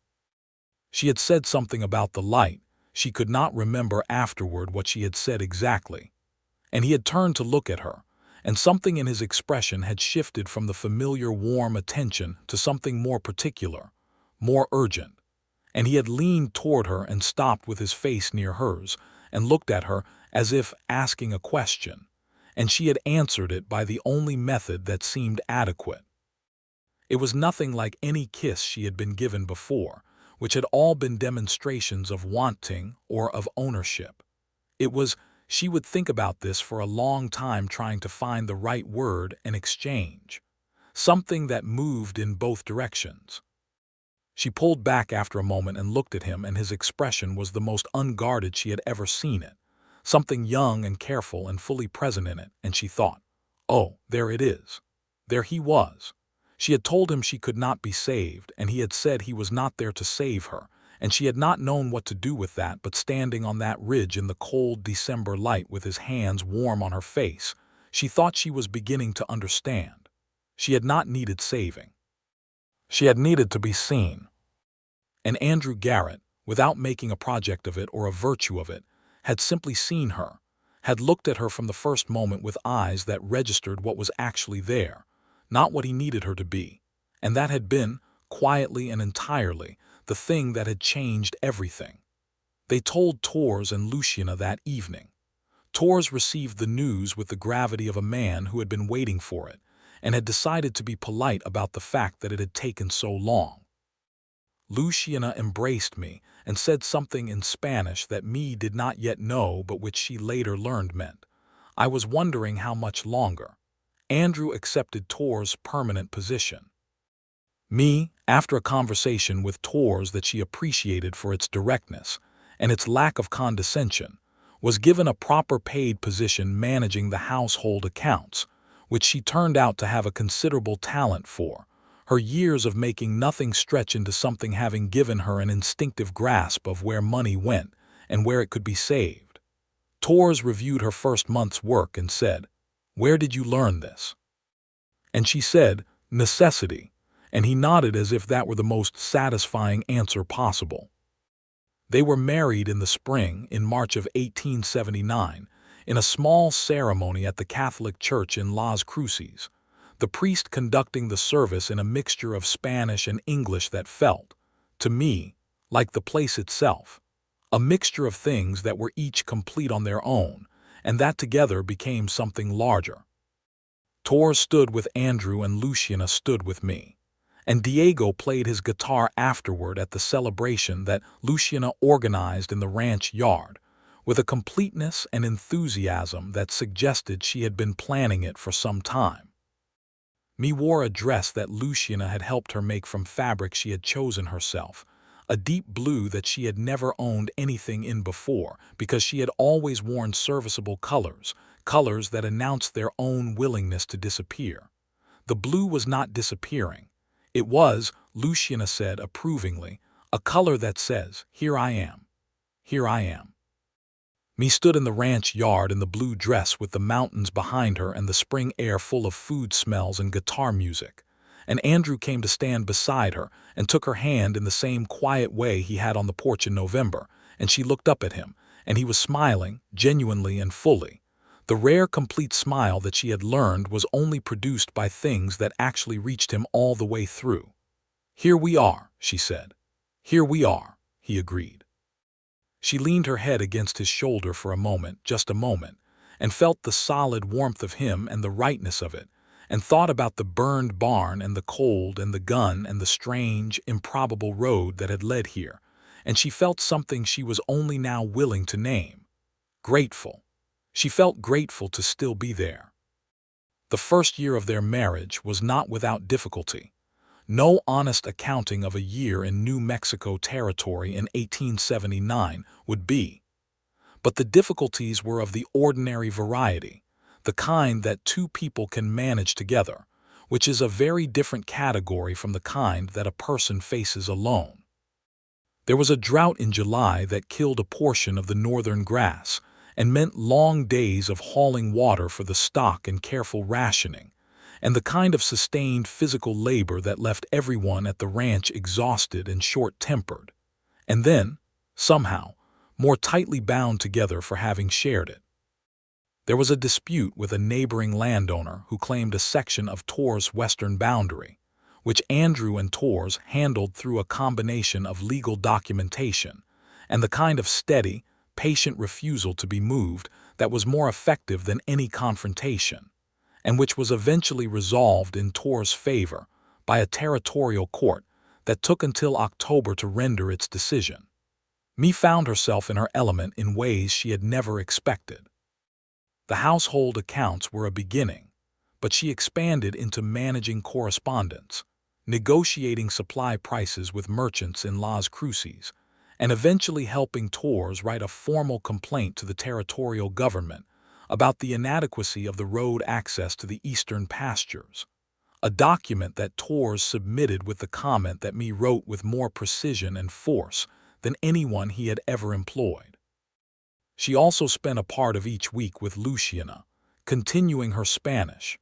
She had said something about the light. She could not remember afterward what she had said exactly. And he had turned to look at her, and something in his expression had shifted from the familiar warm attention to something more particular, more urgent. And he had leaned toward her and stopped with his face near hers, and looked at her as if asking a question, and she had answered it by the only method that seemed adequate. It was nothing like any kiss she had been given before, which had all been demonstrations of wanting or of ownership. It was, she would think about this for a long time, trying to find the right word and exchange, something that moved in both directions. She pulled back after a moment and looked at him, and his expression was the most unguarded she had ever seen it, something young and careful and fully present in it, and she thought, oh, there it is. There he was. She had told him she could not be saved, and he had said he was not there to save her, and she had not known what to do with that, but standing on that ridge in the cold December light with his hands warm on her face, she thought she was beginning to understand. She had not needed saving. She had needed to be seen. And Andrew Garrett, without making a project of it or a virtue of it, had simply seen her, had looked at her from the first moment with eyes that registered what was actually there, not what he needed her to be, and that had been, quietly and entirely, the thing that had changed everything. They told Torres and Luciana that evening. Torres received the news with the gravity of a man who had been waiting for it, and had decided to be polite about the fact that it had taken so long. Luciana embraced me and said something in Spanish that Mae did not yet know, but which she later learned meant, I was wondering how much longer. Andrew accepted Torres' permanent position. After a conversation with Tors that she appreciated for its directness and its lack of condescension, was given a proper paid position managing the household accounts, which she turned out to have a considerable talent for, her years of making nothing stretch into something having given her an instinctive grasp of where money went and where it could be saved. Tors reviewed her first month's work and said, "Where did you learn this?" And she said, "Necessity," and he nodded as if that were the most satisfying answer possible. They were married in the spring, in March of 1879, in a small ceremony at the Catholic Church in Las Cruces, the priest conducting the service in a mixture of Spanish and English that felt, to me, like the place itself, a mixture of things that were each complete on their own, and that together became something larger. Tor stood with Andrew and Luciana stood with me, and Diego played his guitar afterward at the celebration that Luciana organized in the ranch yard, with a completeness and enthusiasm that suggested she had been planning it for some time. Me wore a dress that Luciana had helped her make from fabric she had chosen herself, a deep blue that she had never owned anything in before because she had always worn serviceable colors, colors that announced their own willingness to disappear. The blue was not disappearing. It was, Luciana said approvingly, a color that says, "Here I am. Here I am." Me stood in the ranch yard in the blue dress with the mountains behind her and the spring air full of food smells and guitar music. And Andrew came to stand beside her and took her hand in the same quiet way he had on the porch in November, and she looked up at him, and he was smiling, genuinely and fully. The rare complete smile that she had learned was only produced by things that actually reached him all the way through. "Here we are," she said. "Here we are," he agreed. She leaned her head against his shoulder for a moment, just a moment, and felt the solid warmth of him and the rightness of it, and thought about the burned barn and the cold and the gun and the strange, improbable road that had led here, and she felt something she was only now willing to name. Grateful. She felt grateful to still be there. The first year of their marriage was not without difficulty. No honest accounting of a year in New Mexico territory in 1879 would be. But the difficulties were of the ordinary variety, the kind that two people can manage together, which is a very different category from the kind that a person faces alone. There was a drought in July that killed a portion of the northern grass and meant long days of hauling water for the stock and careful rationing, and the kind of sustained physical labor that left everyone at the ranch exhausted and short-tempered, and then, somehow, more tightly bound together for having shared it. There was a dispute with a neighboring landowner who claimed a section of Tor's western boundary, which Andrew and Tors handled through a combination of legal documentation and the kind of steady, patient refusal to be moved that was more effective than any confrontation, and which was eventually resolved in Tor's favor by a territorial court that took until October to render its decision. Me found herself in her element in ways she had never expected. The household accounts were a beginning, but she expanded into managing correspondence, negotiating supply prices with merchants in Las Cruces, and eventually helping Tors write a formal complaint to the territorial government about the inadequacy of the road access to the eastern pastures, a document that Tors submitted with the comment that me wrote with more precision and force than anyone he had ever employed. She also spent a part of each week with Luciana, continuing her Spanish,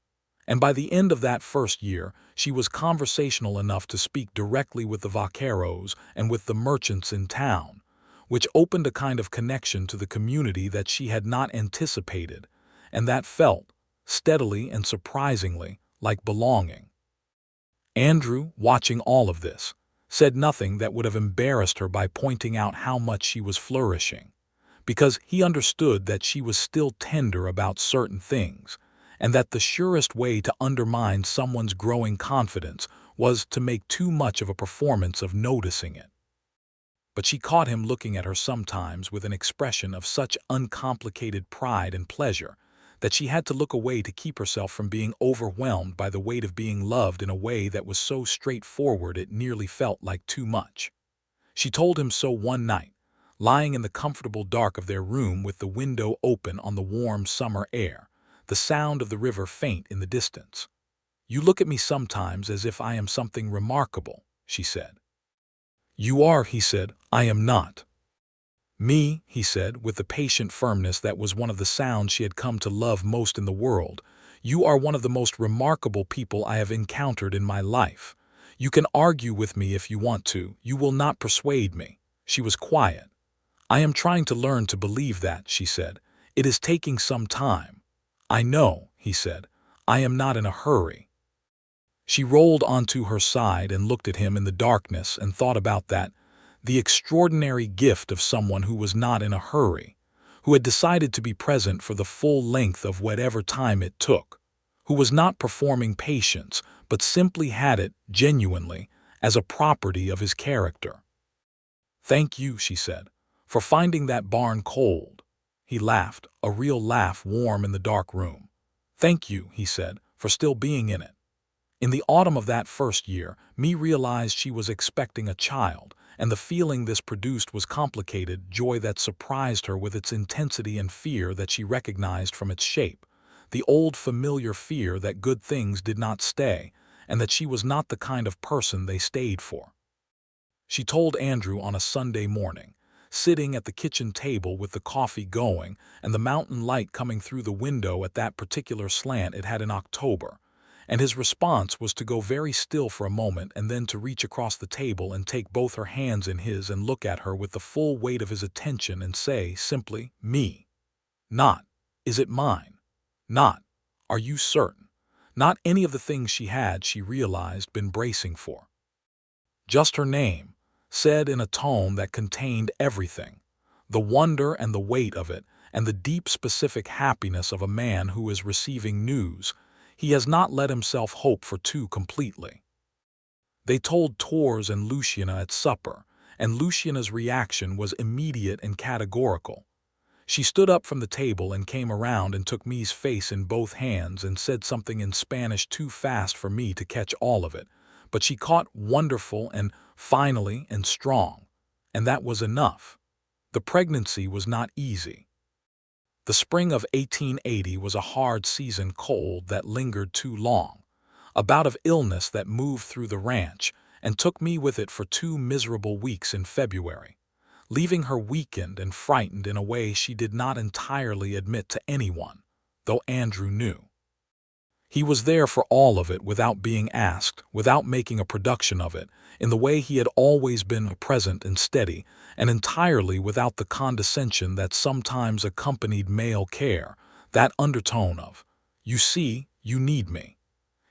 and by the end of that first year she was conversational enough to speak directly with the vaqueros and with the merchants in town, which opened a kind of connection to the community that she had not anticipated, and that felt, steadily and surprisingly, like belonging. Andrew, watching all of this, said nothing that would have embarrassed her by pointing out how much she was flourishing, because he understood that she was still tender about certain things, and that the surest way to undermine someone's growing confidence was to make too much of a performance of noticing it. But she caught him looking at her sometimes with an expression of such uncomplicated pride and pleasure that she had to look away to keep herself from being overwhelmed by the weight of being loved in a way that was so straightforward it nearly felt like too much. She told him so one night, lying in the comfortable dark of their room with the window open on the warm summer air, the sound of the river faint in the distance. "You look at me sometimes as if I am something remarkable," she said. "You are," he said. "I am not." "Me," he said, with the patient firmness that was one of the sounds she had come to love most in the world, "you are one of the most remarkable people I have encountered in my life. You can argue with me if you want to. You will not persuade me." She was quiet. "I am trying to learn to believe that," she said. "It is taking some time." "I know," he said. "I am not in a hurry." She rolled onto her side and looked at him in the darkness and thought about that, the extraordinary gift of someone who was not in a hurry, who had decided to be present for the full length of whatever time it took, who was not performing patience, but simply had it, genuinely, as a property of his character. "Thank you," she said, "for finding that barn cold." He laughed, a real laugh warm in the dark room. "Thank you," he said, "for still being in it." In the autumn of that first year, Mae realized she was expecting a child, and the feeling this produced was complicated joy that surprised her with its intensity and fear that she recognized from its shape, the old familiar fear that good things did not stay, and that she was not the kind of person they stayed for. She told Andrew on a Sunday morning, sitting at the kitchen table with the coffee going and the mountain light coming through the window at that particular slant it had in October, and his response was to go very still for a moment and then to reach across the table and take both her hands in his and look at her with the full weight of his attention and say simply, "Me." Not, "Is it mine?" Not, "Are you certain?" Not any of the things she realized, been bracing for. Just her name, said in a tone that contained everything, the wonder and the weight of it, and the deep specific happiness of a man who is receiving news he has not let himself hope for too completely. They told Tors and Luciana at supper, and Luciana's reaction was immediate and categorical. She stood up from the table and came around and took Mae's face in both hands and said something in Spanish too fast for me to catch all of it, but she caught "wonderful" and "finally" and "strong," and that was enough. The pregnancy was not easy. The spring of 1880 was a hard season, cold that lingered too long, a bout of illness that moved through the ranch and took me with it for 2 miserable weeks in February, leaving her weakened and frightened in a way she did not entirely admit to anyone, though Andrew knew. He was there for all of it without being asked, without making a production of it, in the way he had always been, present and steady, and entirely without the condescension that sometimes accompanied male care, that undertone of, "You see, you need me."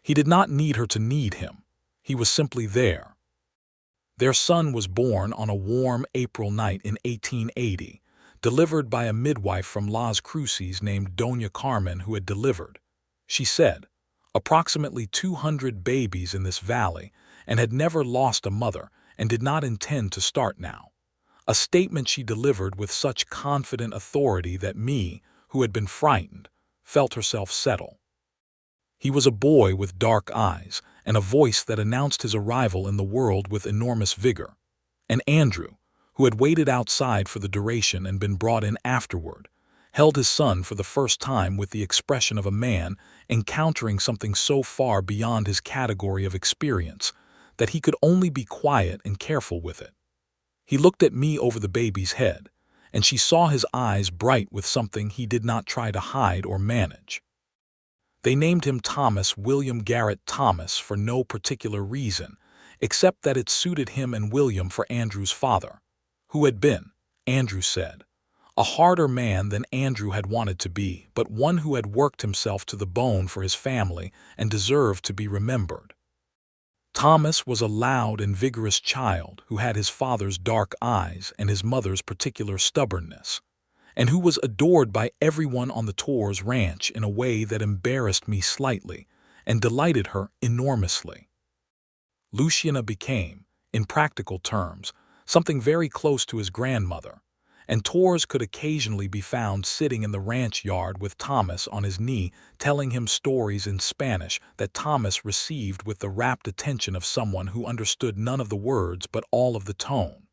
He did not need her to need him. He was simply there. Their son was born on a warm April night in 1880, delivered by a midwife from Las Cruces named Doña Carmen, who had delivered, she said, approximately 200 babies in this valley and had never lost a mother and did not intend to start now. A statement she delivered with such confident authority that Mae, who had been frightened, felt herself settle. He was a boy with dark eyes and a voice that announced his arrival in the world with enormous vigor. And Andrew, who had waited outside for the duration and been brought in afterward, held his son for the first time with the expression of a man encountering something so far beyond his category of experience that he could only be quiet and careful with it. He looked at Mae over the baby's head, and she saw his eyes bright with something he did not try to hide or manage. They named him Thomas William Garrett Thomas for no particular reason, except that it suited him and William for Andrew's father, who had been, Andrew said, a harder man than Andrew had wanted to be, but one who had worked himself to the bone for his family and deserved to be remembered. Thomas was a loud and vigorous child who had his father's dark eyes and his mother's particular stubbornness, and who was adored by everyone on the Tors ranch in a way that embarrassed me slightly and delighted her enormously. Luciana became, in practical terms, something very close to his grandmother, and Torres could occasionally be found sitting in the ranch yard with Thomas on his knee, telling him stories in Spanish that Thomas received with the rapt attention of someone who understood none of the words but all of the tone.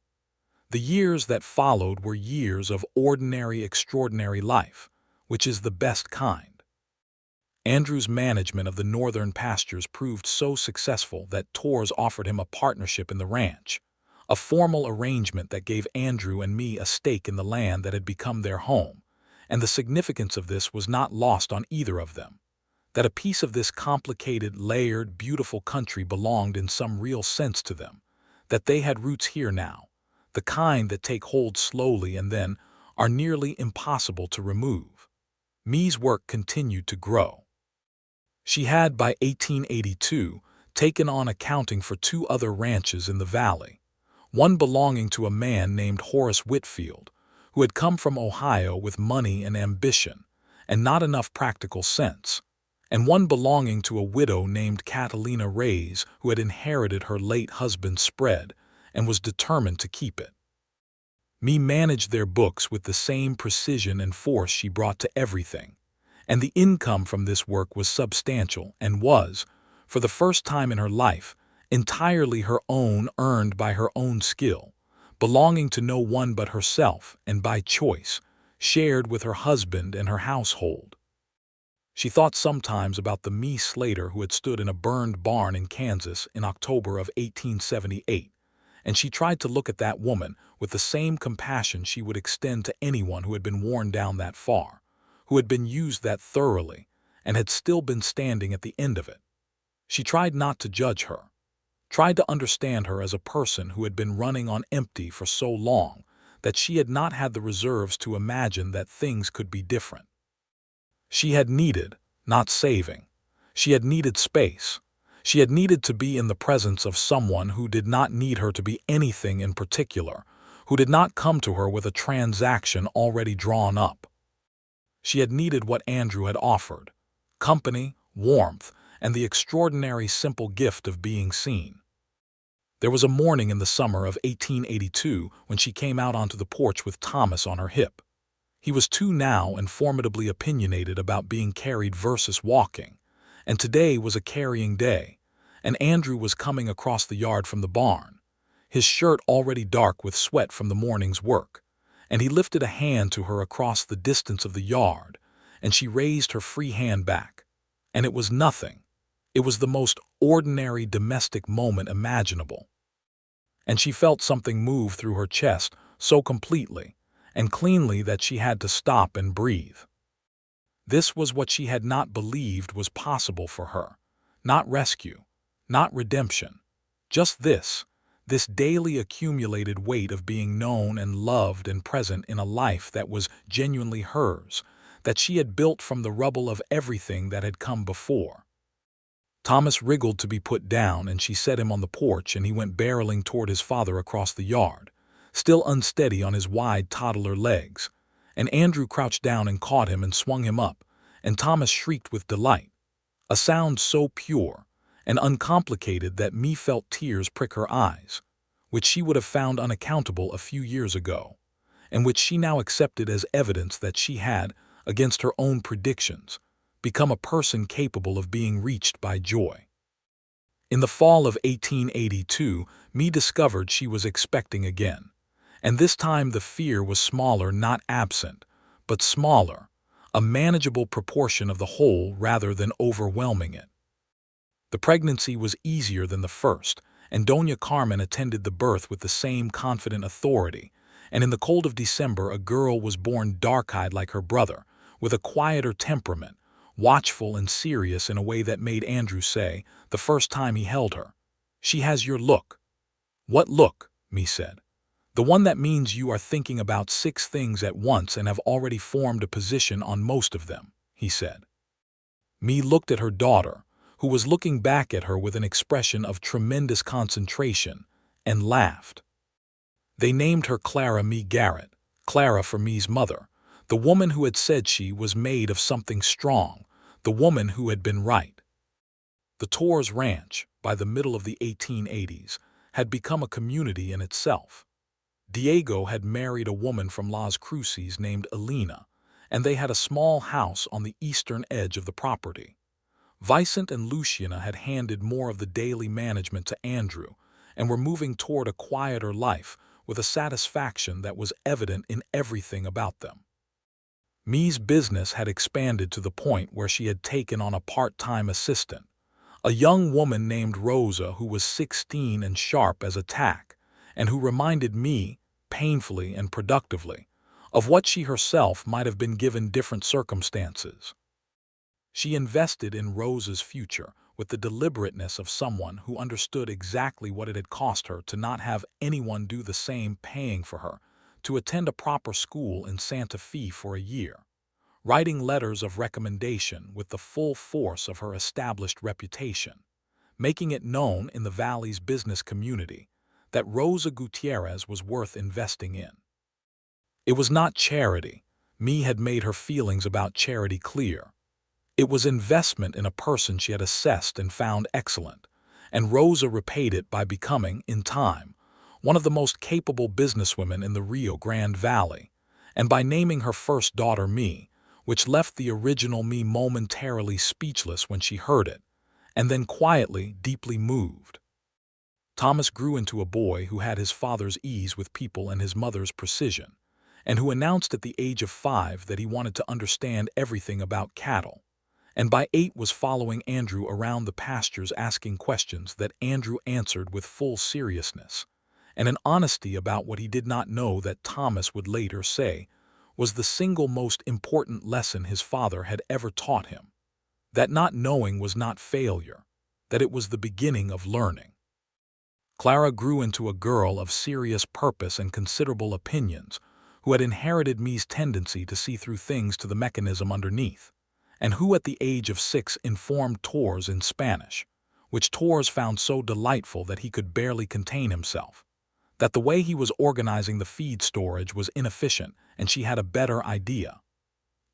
The years that followed were years of ordinary, extraordinary life, which is the best kind. Andrew's management of the northern pastures proved so successful that Torres offered him a partnership in the ranch, a formal arrangement that gave Andrew and me a stake in the land that had become their home, and the significance of this was not lost on either of them, that a piece of this complicated, layered, beautiful country belonged in some real sense to them, that they had roots here now, the kind that take hold slowly and then are nearly impossible to remove. Me's work continued to grow. She had, by 1882, taken on accounting for 2 other ranches in the valley, one belonging to a man named Horace Whitfield, who had come from Ohio with money and ambition, and not enough practical sense, and one belonging to a widow named Catalina Reyes, who had inherited her late husband's spread and was determined to keep it. Me managed their books with the same precision and force she brought to everything, and the income from this work was substantial and was, for the first time in her life, entirely her own, earned by her own skill, belonging to no one but herself and by choice, shared with her husband and her household. She thought sometimes about the Mae Slater who had stood in a burned barn in Kansas in October of 1878, and she tried to look at that woman with the same compassion she would extend to anyone who had been worn down that far, who had been used that thoroughly, and had still been standing at the end of it. She tried not to judge her, tried to understand her as a person who had been running on empty for so long that she had not had the reserves to imagine that things could be different. She had needed, not saving. She had needed space. She had needed to be in the presence of someone who did not need her to be anything in particular, who did not come to her with a transaction already drawn up. She had needed what Andrew had offered: company, warmth, and the extraordinary simple gift of being seen. There was a morning in the summer of 1882 when she came out onto the porch with Thomas on her hip. He was 2 now and formidably opinionated about being carried versus walking, and today was a carrying day, and Andrew was coming across the yard from the barn, his shirt already dark with sweat from the morning's work, and he lifted a hand to her across the distance of the yard, and she raised her free hand back, and it was nothing. It was the most ordinary domestic moment imaginable. And she felt something move through her chest so completely and cleanly that she had to stop and breathe. This was what she had not believed was possible for her. Not rescue, not redemption, just this daily accumulated weight of being known and loved and present in a life that was genuinely hers, that she had built from the rubble of everything that had come before. Thomas wriggled to be put down, and she set him on the porch, and he went barreling toward his father across the yard, still unsteady on his wide toddler legs, and Andrew crouched down and caught him and swung him up, and Thomas shrieked with delight, a sound so pure and uncomplicated that me felt tears prick her eyes, which she would have found unaccountable a few years ago, and which she now accepted as evidence that she had, against her own predictions, become a person capable of being reached by joy. In the fall of 1882, me discovered she was expecting again, and this time the fear was smaller, not absent, but smaller, a manageable proportion of the whole rather than overwhelming it. The pregnancy was easier than the first, and Doña Carmen attended the birth with the same confident authority, and in the cold of December a girl was born dark-eyed like her brother, with a quieter temperament, watchful and serious in a way that made Andrew say, the first time he held her, "She has your look." "What look?" me said. "The one that means you are thinking about 6 things at once and have already formed a position on most of them," he said. Me looked at her daughter, who was looking back at her with an expression of tremendous concentration, and laughed. They named her Clara Mae Garrett, Clara for me's mother, the woman who had said she was made of something strong, the woman who had been right. The Torres Ranch, by the middle of the 1880s, had become a community in itself. Diego had married a woman from Las Cruces named Elena, and they had a small house on the eastern edge of the property. Vicent and Luciana had handed more of the daily management to Andrew and were moving toward a quieter life with a satisfaction that was evident in everything about them. Mae's business had expanded to the point where she had taken on a part-time assistant, a young woman named Rosa who was 16 and sharp as a tack, and who reminded me, painfully and productively, of what she herself might have been given different circumstances. She invested in Rosa's future with the deliberateness of someone who understood exactly what it had cost her to not have anyone do the same, paying for her to attend a proper school in Santa Fe for a year, writing letters of recommendation with the full force of her established reputation, making it known in the Valley's business community that Rosa Gutierrez was worth investing in. It was not charity. Mae had made her feelings about charity clear. It was investment in a person she had assessed and found excellent, and Rosa repaid it by becoming, in time, one of the most capable businesswomen in the Rio Grande Valley, and by naming her first daughter Mae, which left the original Mae momentarily speechless when she heard it, and then quietly, deeply moved. Thomas grew into a boy who had his father's ease with people and his mother's precision, and who announced at the age of 5 that he wanted to understand everything about cattle, and by 8 was following Andrew around the pastures asking questions that Andrew answered with full seriousness, and an honesty about what he did not know that Thomas would later say was the single most important lesson his father had ever taught him, that not knowing was not failure, that it was the beginning of learning. Clara grew into a girl of serious purpose and considerable opinions, who had inherited Mae's tendency to see through things to the mechanism underneath, and who at the age of 6 informed Torres in Spanish, which Torres found so delightful that he could barely contain himself, that the way he was organizing the feed storage was inefficient and she had a better idea.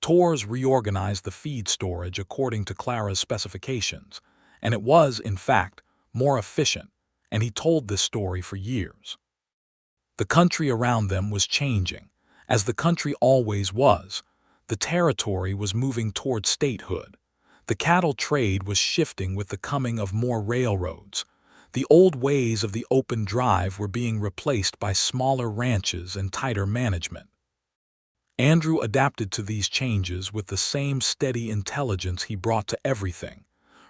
Torres reorganized the feed storage according to Clara's specifications, and it was, in fact, more efficient, and he told this story for years. The country around them was changing, as the country always was. The territory was moving toward statehood. The cattle trade was shifting with the coming of more railroads. The old ways of the open drive were being replaced by smaller ranches and tighter management. Andrew adapted to these changes with the same steady intelligence he brought to everything,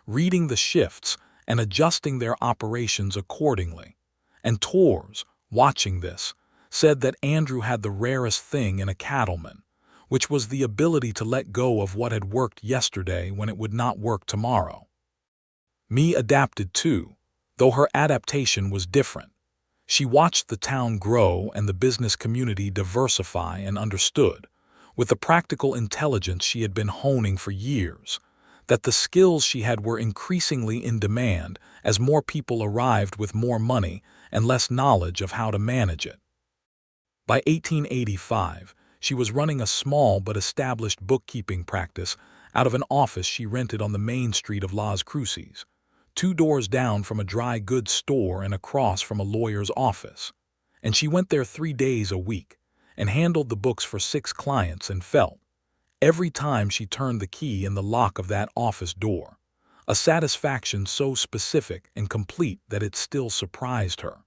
reading the shifts and adjusting their operations accordingly. And Torres, watching this, said that Andrew had the rarest thing in a cattleman, which was the ability to let go of what had worked yesterday when it would not work tomorrow. Mae adapted too, though her adaptation was different. She watched the town grow and the business community diversify and understood, with the practical intelligence she had been honing for years, that the skills she had were increasingly in demand as more people arrived with more money and less knowledge of how to manage it. By 1885, she was running a small but established bookkeeping practice out of an office she rented on the main street of Las Cruces, 2 doors down from a dry goods store and across from a lawyer's office. And she went there 3 days a week and handled the books for 6 clients and felt, every time she turned the key in the lock of that office door, a satisfaction so specific and complete that it still surprised her.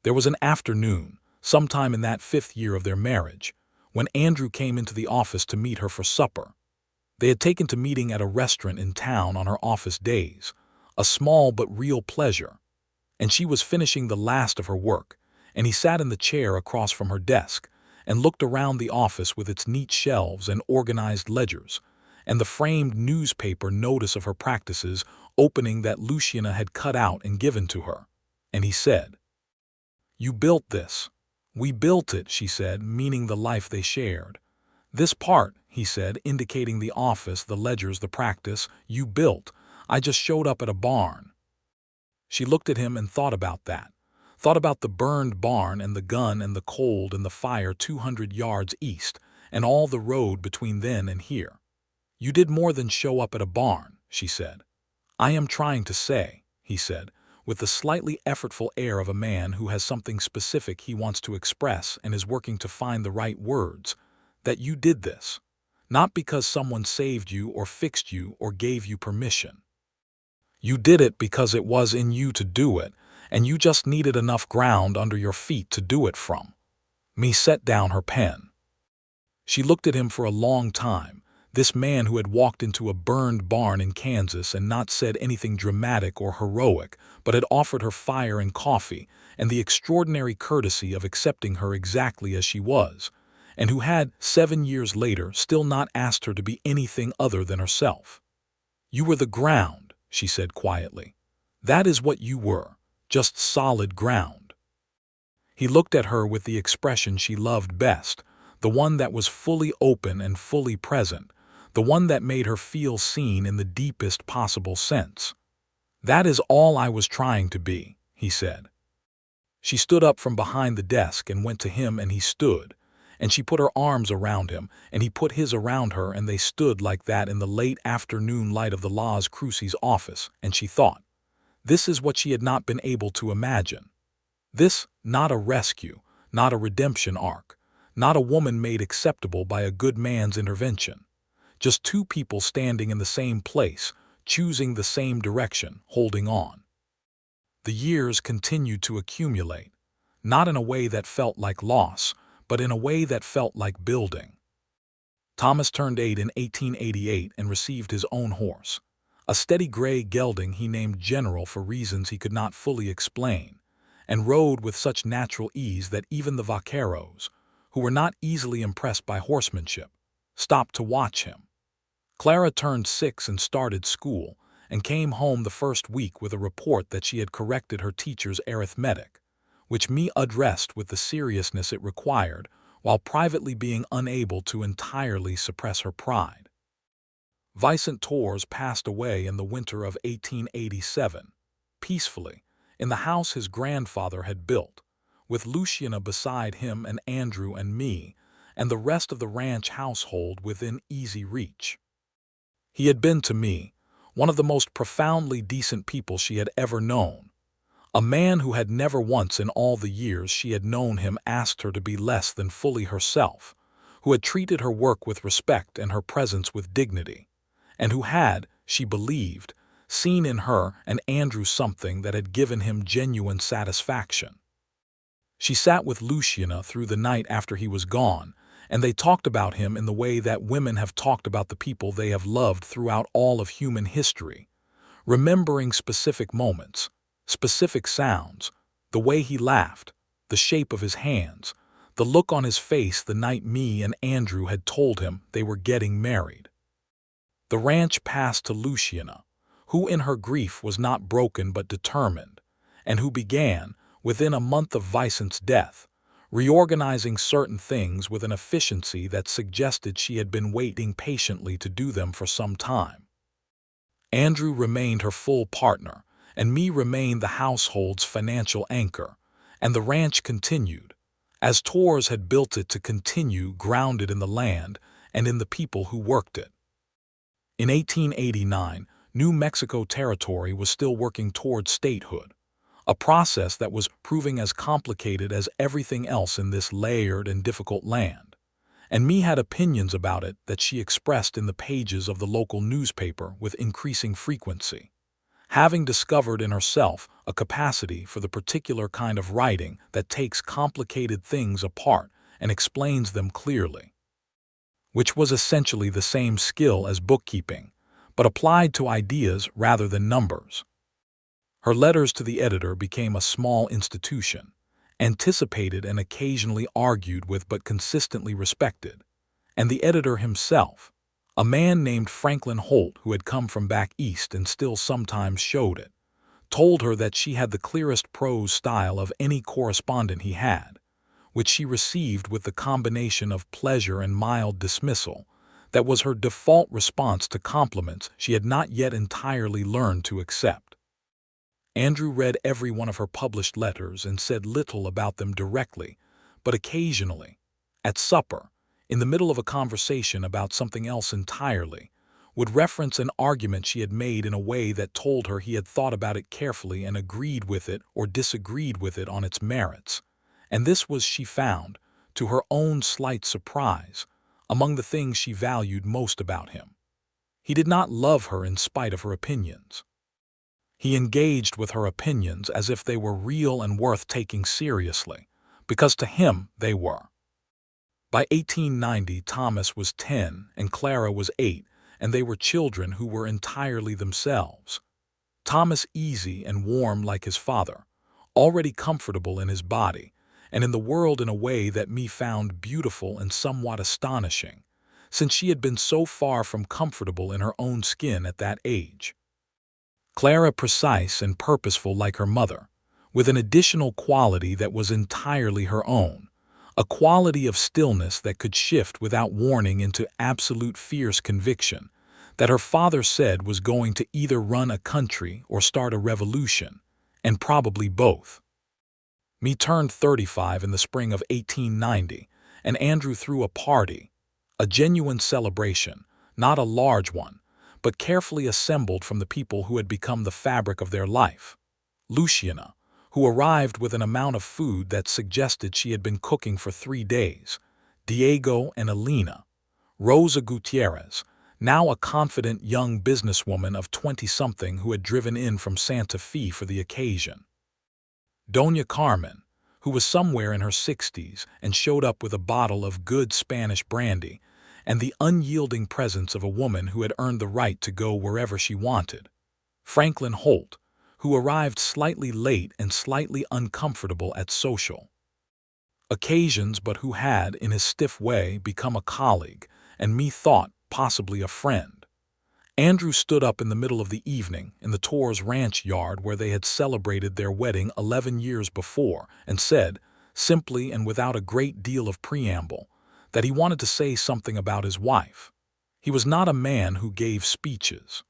There was an afternoon, sometime in that 5th year of their marriage, when Andrew came into the office to meet her for supper. They had taken to meeting at a restaurant in town on her office days, a small but real pleasure, and she was finishing the last of her work, and he sat in the chair across from her desk and looked around the office with its neat shelves and organized ledgers, and the framed newspaper notice of her practices opening that Luciana had cut out and given to her, and he said, "You built this." "We built it," she said, meaning the life they shared. "This part," he said, indicating the office, the ledgers, the practice, "you built. I just showed up at a barn." She looked at him and thought about that. Thought about the burned barn and the gun and the cold and the fire 200 yards east and all the road between then and here. "You did more than show up at a barn," she said. "I am trying to say," he said, with the slightly effortful air of a man who has something specific he wants to express and is working to find the right words, that you did this, not because someone saved you or fixed you or gave you permission. You did it because it was in you to do it, and you just needed enough ground under your feet to do it from. Mae set down her pen. She looked at him for a long time, this man who had walked into a burned barn in Kansas and not said anything dramatic or heroic, but had offered her fire and coffee and the extraordinary courtesy of accepting her exactly as she was, and who had, 7 years later, still not asked her to be anything other than herself. "You were the ground," she said quietly. "That is what you were, just solid ground." He looked at her with the expression she loved best, the one that was fully open and fully present, the one that made her feel seen in the deepest possible sense. "That is all I was trying to be," he said. She stood up from behind the desk and went to him, and he stood, and she put her arms around him, and he put his around her, and they stood like that in the late afternoon light of the Las Cruces office, and she thought, this is what she had not been able to imagine. This, not a rescue, not a redemption arc, not a woman made acceptable by a good man's intervention. Just two people standing in the same place, choosing the same direction, holding on. The years continued to accumulate, not in a way that felt like loss, but in a way that felt like building. Thomas turned 8 in 1888 and received his own horse, a steady gray gelding he named General for reasons he could not fully explain, and rode with such natural ease that even the vaqueros, who were not easily impressed by horsemanship, stopped to watch him. Clara turned 6 and started school, and came home the first week with a report that she had corrected her teacher's arithmetic, which Mae addressed with the seriousness it required, while privately being unable to entirely suppress her pride. Vicent Torres passed away in the winter of 1887, peacefully, in the house his grandfather had built, with Luciana beside him and Andrew and me, and the rest of the ranch household within easy reach. He had been to me one of the most profoundly decent people she had ever known, a man who had never once in all the years she had known him asked her to be less than fully herself, who had treated her work with respect and her presence with dignity, and who had, she believed, seen in her and Andrew something that had given him genuine satisfaction. She sat with Luciana through the night after he was gone, and they talked about him in the way that women have talked about the people they have loved throughout all of human history, remembering specific moments, specific sounds, the way he laughed, the shape of his hands, the look on his face the night Mae and Andrew had told him they were getting married. The ranch passed to Luciana, who in her grief was not broken but determined, and who began, within a month of Vicent's death, reorganizing certain things with an efficiency that suggested she had been waiting patiently to do them for some time. Andrew remained her full partner, and Mae remained the household's financial anchor, and the ranch continued, as Torres had built it to continue, grounded in the land and in the people who worked it. In 1889, New Mexico Territory was still working toward statehood, a process that was proving as complicated as everything else in this layered and difficult land, and Mae had opinions about it that she expressed in the pages of the local newspaper with increasing frequency, having discovered in herself a capacity for the particular kind of writing that takes complicated things apart and explains them clearly, which was essentially the same skill as bookkeeping, but applied to ideas rather than numbers. Her letters to the editor became a small institution, anticipated and occasionally argued with but consistently respected, and the editor himself, a man named Franklin Holt who had come from back east and still sometimes showed it, told her that she had the clearest prose style of any correspondent he had, which she received with the combination of pleasure and mild dismissal that was her default response to compliments she had not yet entirely learned to accept. Andrew read every one of her published letters and said little about them directly, but occasionally, at supper, in the middle of a conversation about something else entirely, would reference an argument she had made in a way that told her he had thought about it carefully and agreed with it or disagreed with it on its merits. And this was, she found, to her own slight surprise, among the things she valued most about him. He did not love her in spite of her opinions. He engaged with her opinions as if they were real and worth taking seriously, because to him they were. By 1890, Thomas was 10 and Clara was 8, and they were children who were entirely themselves. Thomas easy and warm like his father, already comfortable in his body, and in the world in a way that Mae found beautiful and somewhat astonishing, since she had been so far from comfortable in her own skin at that age. Clara precise and purposeful like her mother, with an additional quality that was entirely her own, a quality of stillness that could shift without warning into absolute fierce conviction that her father said was going to either run a country or start a revolution, and probably both. Mae turned 35 in the spring of 1890, and Andrew threw a party, a genuine celebration, not a large one, but carefully assembled from the people who had become the fabric of their life. Luciana, who arrived with an amount of food that suggested she had been cooking for 3 days, Diego and Elena, Rosa Gutierrez, now a confident young businesswoman of 20-something who had driven in from Santa Fe for the occasion, Doña Carmen, who was somewhere in her 60s and showed up with a bottle of good Spanish brandy, and the unyielding presence of a woman who had earned the right to go wherever she wanted, Franklin Holt, who arrived slightly late and slightly uncomfortable at social occasions but who had, in his stiff way, become a colleague, and Mae thought possibly a friend. Andrew stood up in the middle of the evening in the Torres ranch yard where they had celebrated their wedding 11 years before and said, simply and without a great deal of preamble, that he wanted to say something about his wife. He was not a man who gave speeches.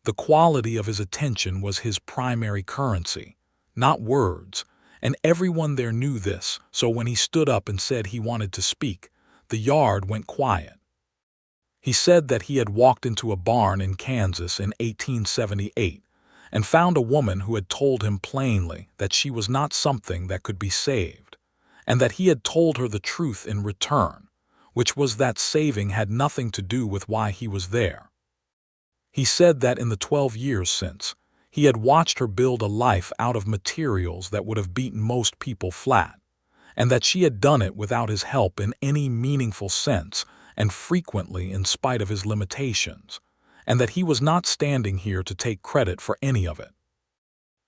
The quality of his attention was his primary currency, not words, and everyone there knew this, so when he stood up and said he wanted to speak, the yard went quiet. He said that he had walked into a barn in Kansas in 1878 and found a woman who had told him plainly that she was not something that could be saved, and that he had told her the truth in return, which was that saving had nothing to do with why he was there. He said that in the 12 years since, he had watched her build a life out of materials that would have beaten most people flat, and that she had done it without his help in any meaningful sense and frequently in spite of his limitations, and that he was not standing here to take credit for any of it.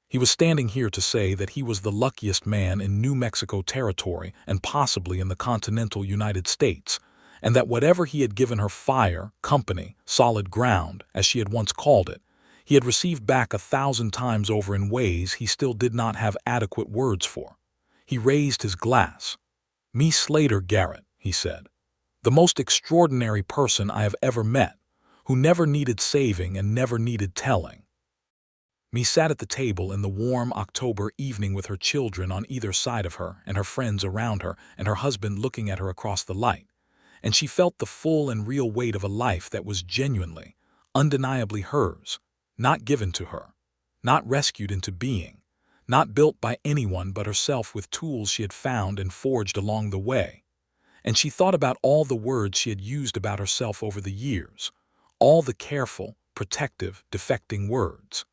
He was standing here to say that he was the luckiest man in New Mexico territory and possibly in the continental United States, and that whatever he had given her fire, company, solid ground, as she had once called it, he had received back 1,000 times over in ways he still did not have adequate words for. He raised his glass. "Mae Slater Garrett," he said, "the most extraordinary person I have ever met, who never needed saving and never needed telling." Mae sat at the table in the warm October evening with her children on either side of her and her friends around her and her husband looking at her across the light, and she felt the full and real weight of a life that was genuinely, undeniably hers, not given to her, not rescued into being, not built by anyone but herself with tools she had found and forged along the way. And she thought about all the words she had used about herself over the years, all the careful, protective, defecting words.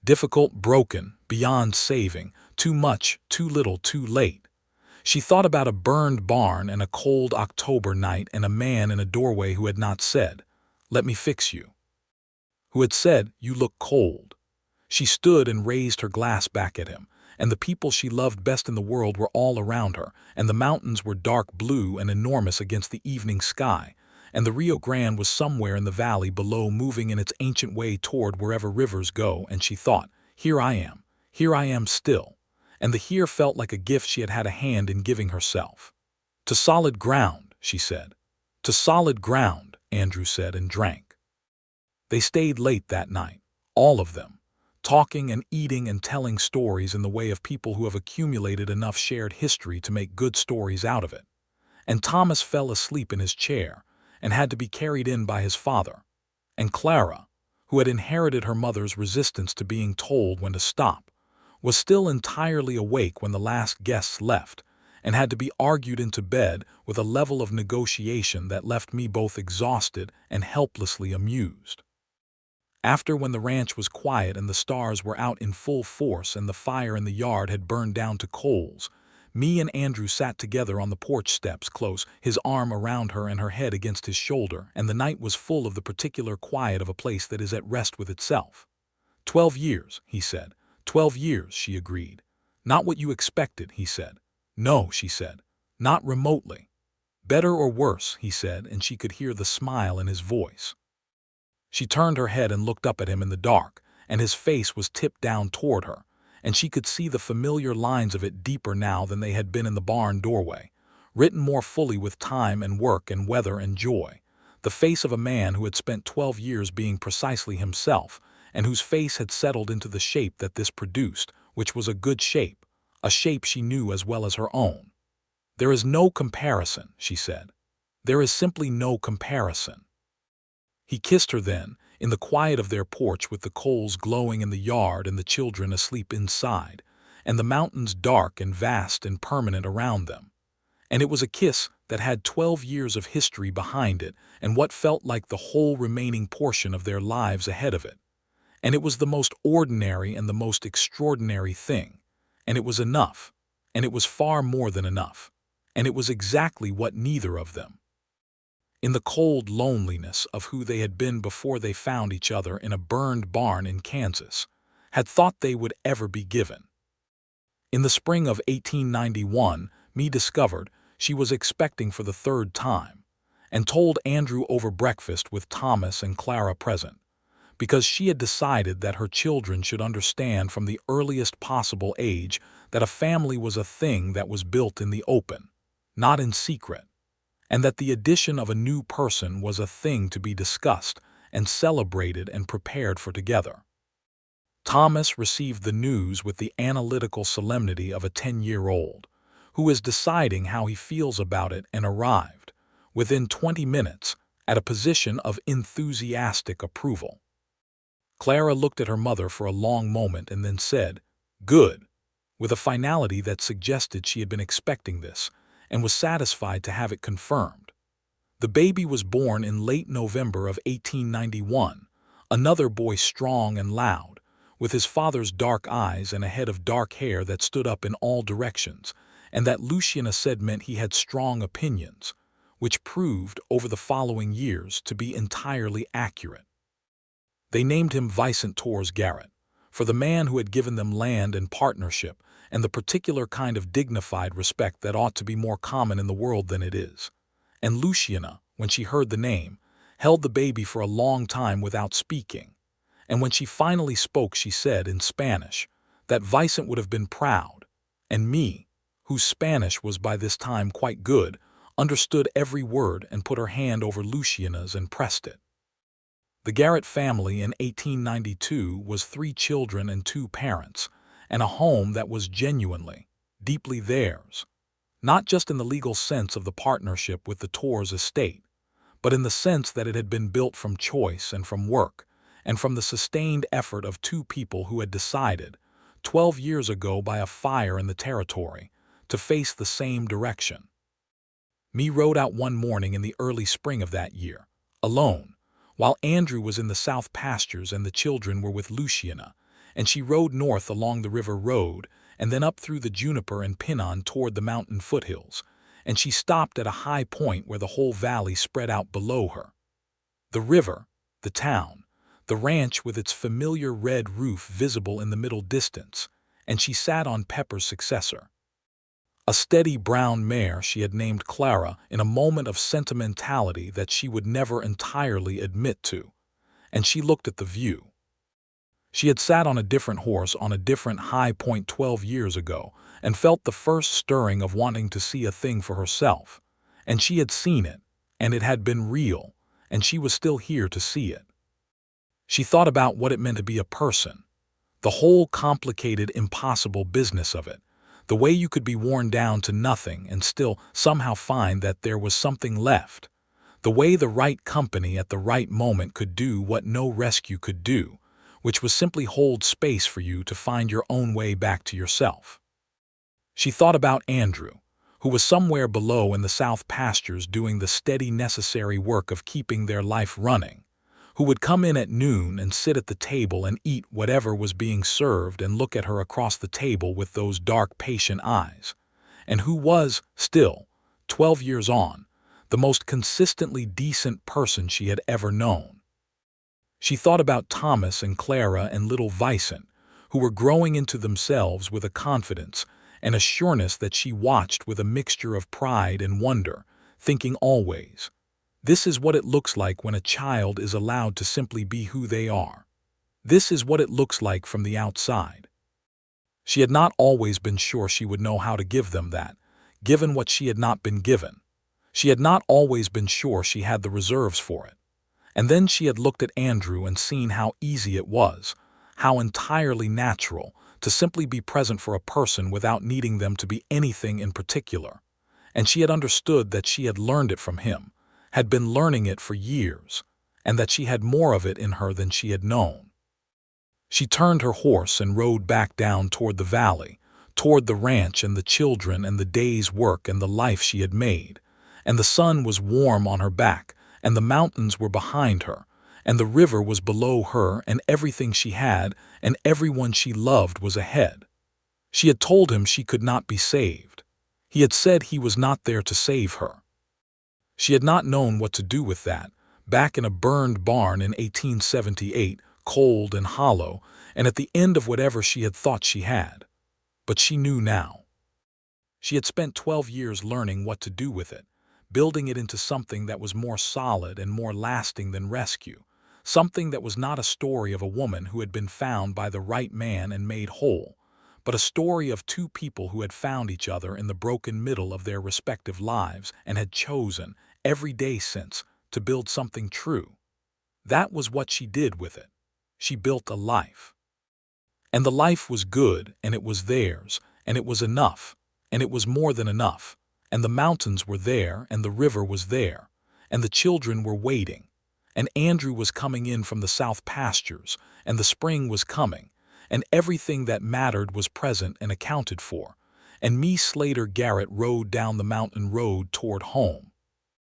Difficult, broken, beyond saving, too much, too little, too late. She thought about a burned barn and a cold October night and a man in a doorway who had not said, "Let me fix you," who had said, "You look cold." She stood and raised her glass back at him, and the people she loved best in the world were all around her, and the mountains were dark blue and enormous against the evening sky, and the Rio Grande was somewhere in the valley below moving in its ancient way toward wherever rivers go, and she thought, here I am still, and the here felt like a gift she had had a hand in giving herself. "To solid ground," she said. "To solid ground," Andrew said and drank. They stayed late that night, all of them, talking and eating and telling stories in the way of people who have accumulated enough shared history to make good stories out of it. And Thomas fell asleep in his chair and had to be carried in by his father. and Clara, who had inherited her mother's resistance to being told when to stop, was still entirely awake when the last guests left, and had to be argued into bed with a level of negotiation that left me both exhausted and helplessly amused. After, when the ranch was quiet and the stars were out in full force and the fire in the yard had burned down to coals, me and Andrew sat together on the porch steps close, his arm around her and her head against his shoulder, and the night was full of the particular quiet of a place that is at rest with itself. 12 years, he said. 12 years, she agreed. Not what you expected, he said. No, she said. Not remotely. Better or worse, he said, and she could hear the smile in his voice. She turned her head and looked up at him in the dark, and his face was tipped down toward her, and she could see the familiar lines of it deeper now than they had been in the barn doorway, written more fully with time and work and weather and joy, the face of a man who had spent 12 years being precisely himself, and whose face had settled into the shape that this produced, which was a good shape, a shape she knew as well as her own. There is no comparison, she said. There is simply no comparison. He kissed her then, in the quiet of their porch with the coals glowing in the yard and the children asleep inside, and the mountains dark and vast and permanent around them. And it was a kiss that had 12 years of history behind it and what felt like the whole remaining portion of their lives ahead of it. And it was the most ordinary and the most extraordinary thing. And it was enough. And it was far more than enough. And it was exactly what neither of them, in the cold loneliness of who they had been before they found each other in a burned barn in Kansas, had thought they would ever be given. In the spring of 1891, me discovered she was expecting for the third time, and told Andrew over breakfast with Thomas and Clara present, because she had decided that her children should understand from the earliest possible age that a family was a thing that was built in the open, not in secret, and that the addition of a new person was a thing to be discussed and celebrated and prepared for together. Thomas received the news with the analytical solemnity of a 10-year-old, who is deciding how he feels about it, and arrived, within 20 minutes, at a position of enthusiastic approval. Clara looked at her mother for a long moment and then said, "Good," with a finality that suggested she had been expecting this, and was satisfied to have it confirmed. The baby was born in late November of 1891, another boy strong and loud, with his father's dark eyes and a head of dark hair that stood up in all directions, and that Luciana said meant he had strong opinions, which proved over the following years to be entirely accurate. They named him Vicent Torres Garrett, for the man who had given them land and partnership and the particular kind of dignified respect that ought to be more common in the world than it is. And Luciana, when she heard the name, held the baby for a long time without speaking, and when she finally spoke she said in Spanish that Vicent would have been proud, and me, whose Spanish was by this time quite good, understood every word and put her hand over Luciana's and pressed it. The Garrett family in 1892 was 3 children and 2 parents, and a home that was genuinely, deeply theirs, not just in the legal sense of the partnership with the Torres estate, but in the sense that it had been built from choice and from work, and from the sustained effort of 2 people who had decided, 12 years ago by a fire in the territory, to face the same direction. Me rode out one morning in the early spring of that year, alone, while Andrew was in the south pastures and the children were with Luciana, and she rode north along the river road and then up through the juniper and pinon toward the mountain foothills, and she stopped at a high point where the whole valley spread out below her. The river, the town, the ranch with its familiar red roof visible in the middle distance, and she sat on Pepper's successor, a steady brown mare she had named Clara, in a moment of sentimentality that she would never entirely admit to, and she looked at the view. She had sat on a different horse on a different high point 12 years ago and felt the first stirring of wanting to see a thing for herself, and she had seen it, and it had been real, and she was still here to see it. She thought about what it meant to be a person, the whole complicated, impossible business of it, the way you could be worn down to nothing and still somehow find that there was something left, The way the right company at the right moment could do what no rescue could do, which was simply hold space for you to find your own way back to yourself. She thought about Andrew, who was somewhere below in the south pastures doing the steady necessary work of keeping their life running, who would come in at noon and sit at the table and eat whatever was being served and look at her across the table with those dark, patient eyes, and who was, still, 12 years on, the most consistently decent person she had ever known. She thought about Thomas and Clara and little Vicent, who were growing into themselves with a confidence and a sureness that she watched with a mixture of pride and wonder, thinking always, this is what it looks like when a child is allowed to simply be who they are. This is what it looks like from the outside. She had not always been sure she would know how to give them that, given what she had not been given. She had not always been sure she had the reserves for it. And then she had looked at Andrew and seen how easy it was, how entirely natural, to simply be present for a person without needing them to be anything in particular. And she had understood that she had learned it from him, had been learning it for years, and that she had more of it in her than she had known. She turned her horse and rode back down toward the valley, toward the ranch and the children and the day's work and the life she had made, and the sun was warm on her back, and the mountains were behind her, and the river was below her, and everything she had and everyone she loved was ahead. She had told him she could not be saved. He had said he was not there to save her. She had not known what to do with that, back in a burned barn in 1878, cold and hollow, and at the end of whatever she had thought she had. But she knew now. She had spent 12 years learning what to do with it, building it into something that was more solid and more lasting than rescue, something that was not a story of a woman who had been found by the right man and made whole, but a story of two people who had found each other in the broken middle of their respective lives and had chosen, every day since, to build something true. That was what she did with it. She built a life. And the life was good, and it was theirs, and it was enough, and it was more than enough, and the mountains were there, and the river was there, and the children were waiting, and Andrew was coming in from the south pastures, and the spring was coming, and everything that mattered was present and accounted for, and Mae Slater Garrett rode down the mountain road toward home.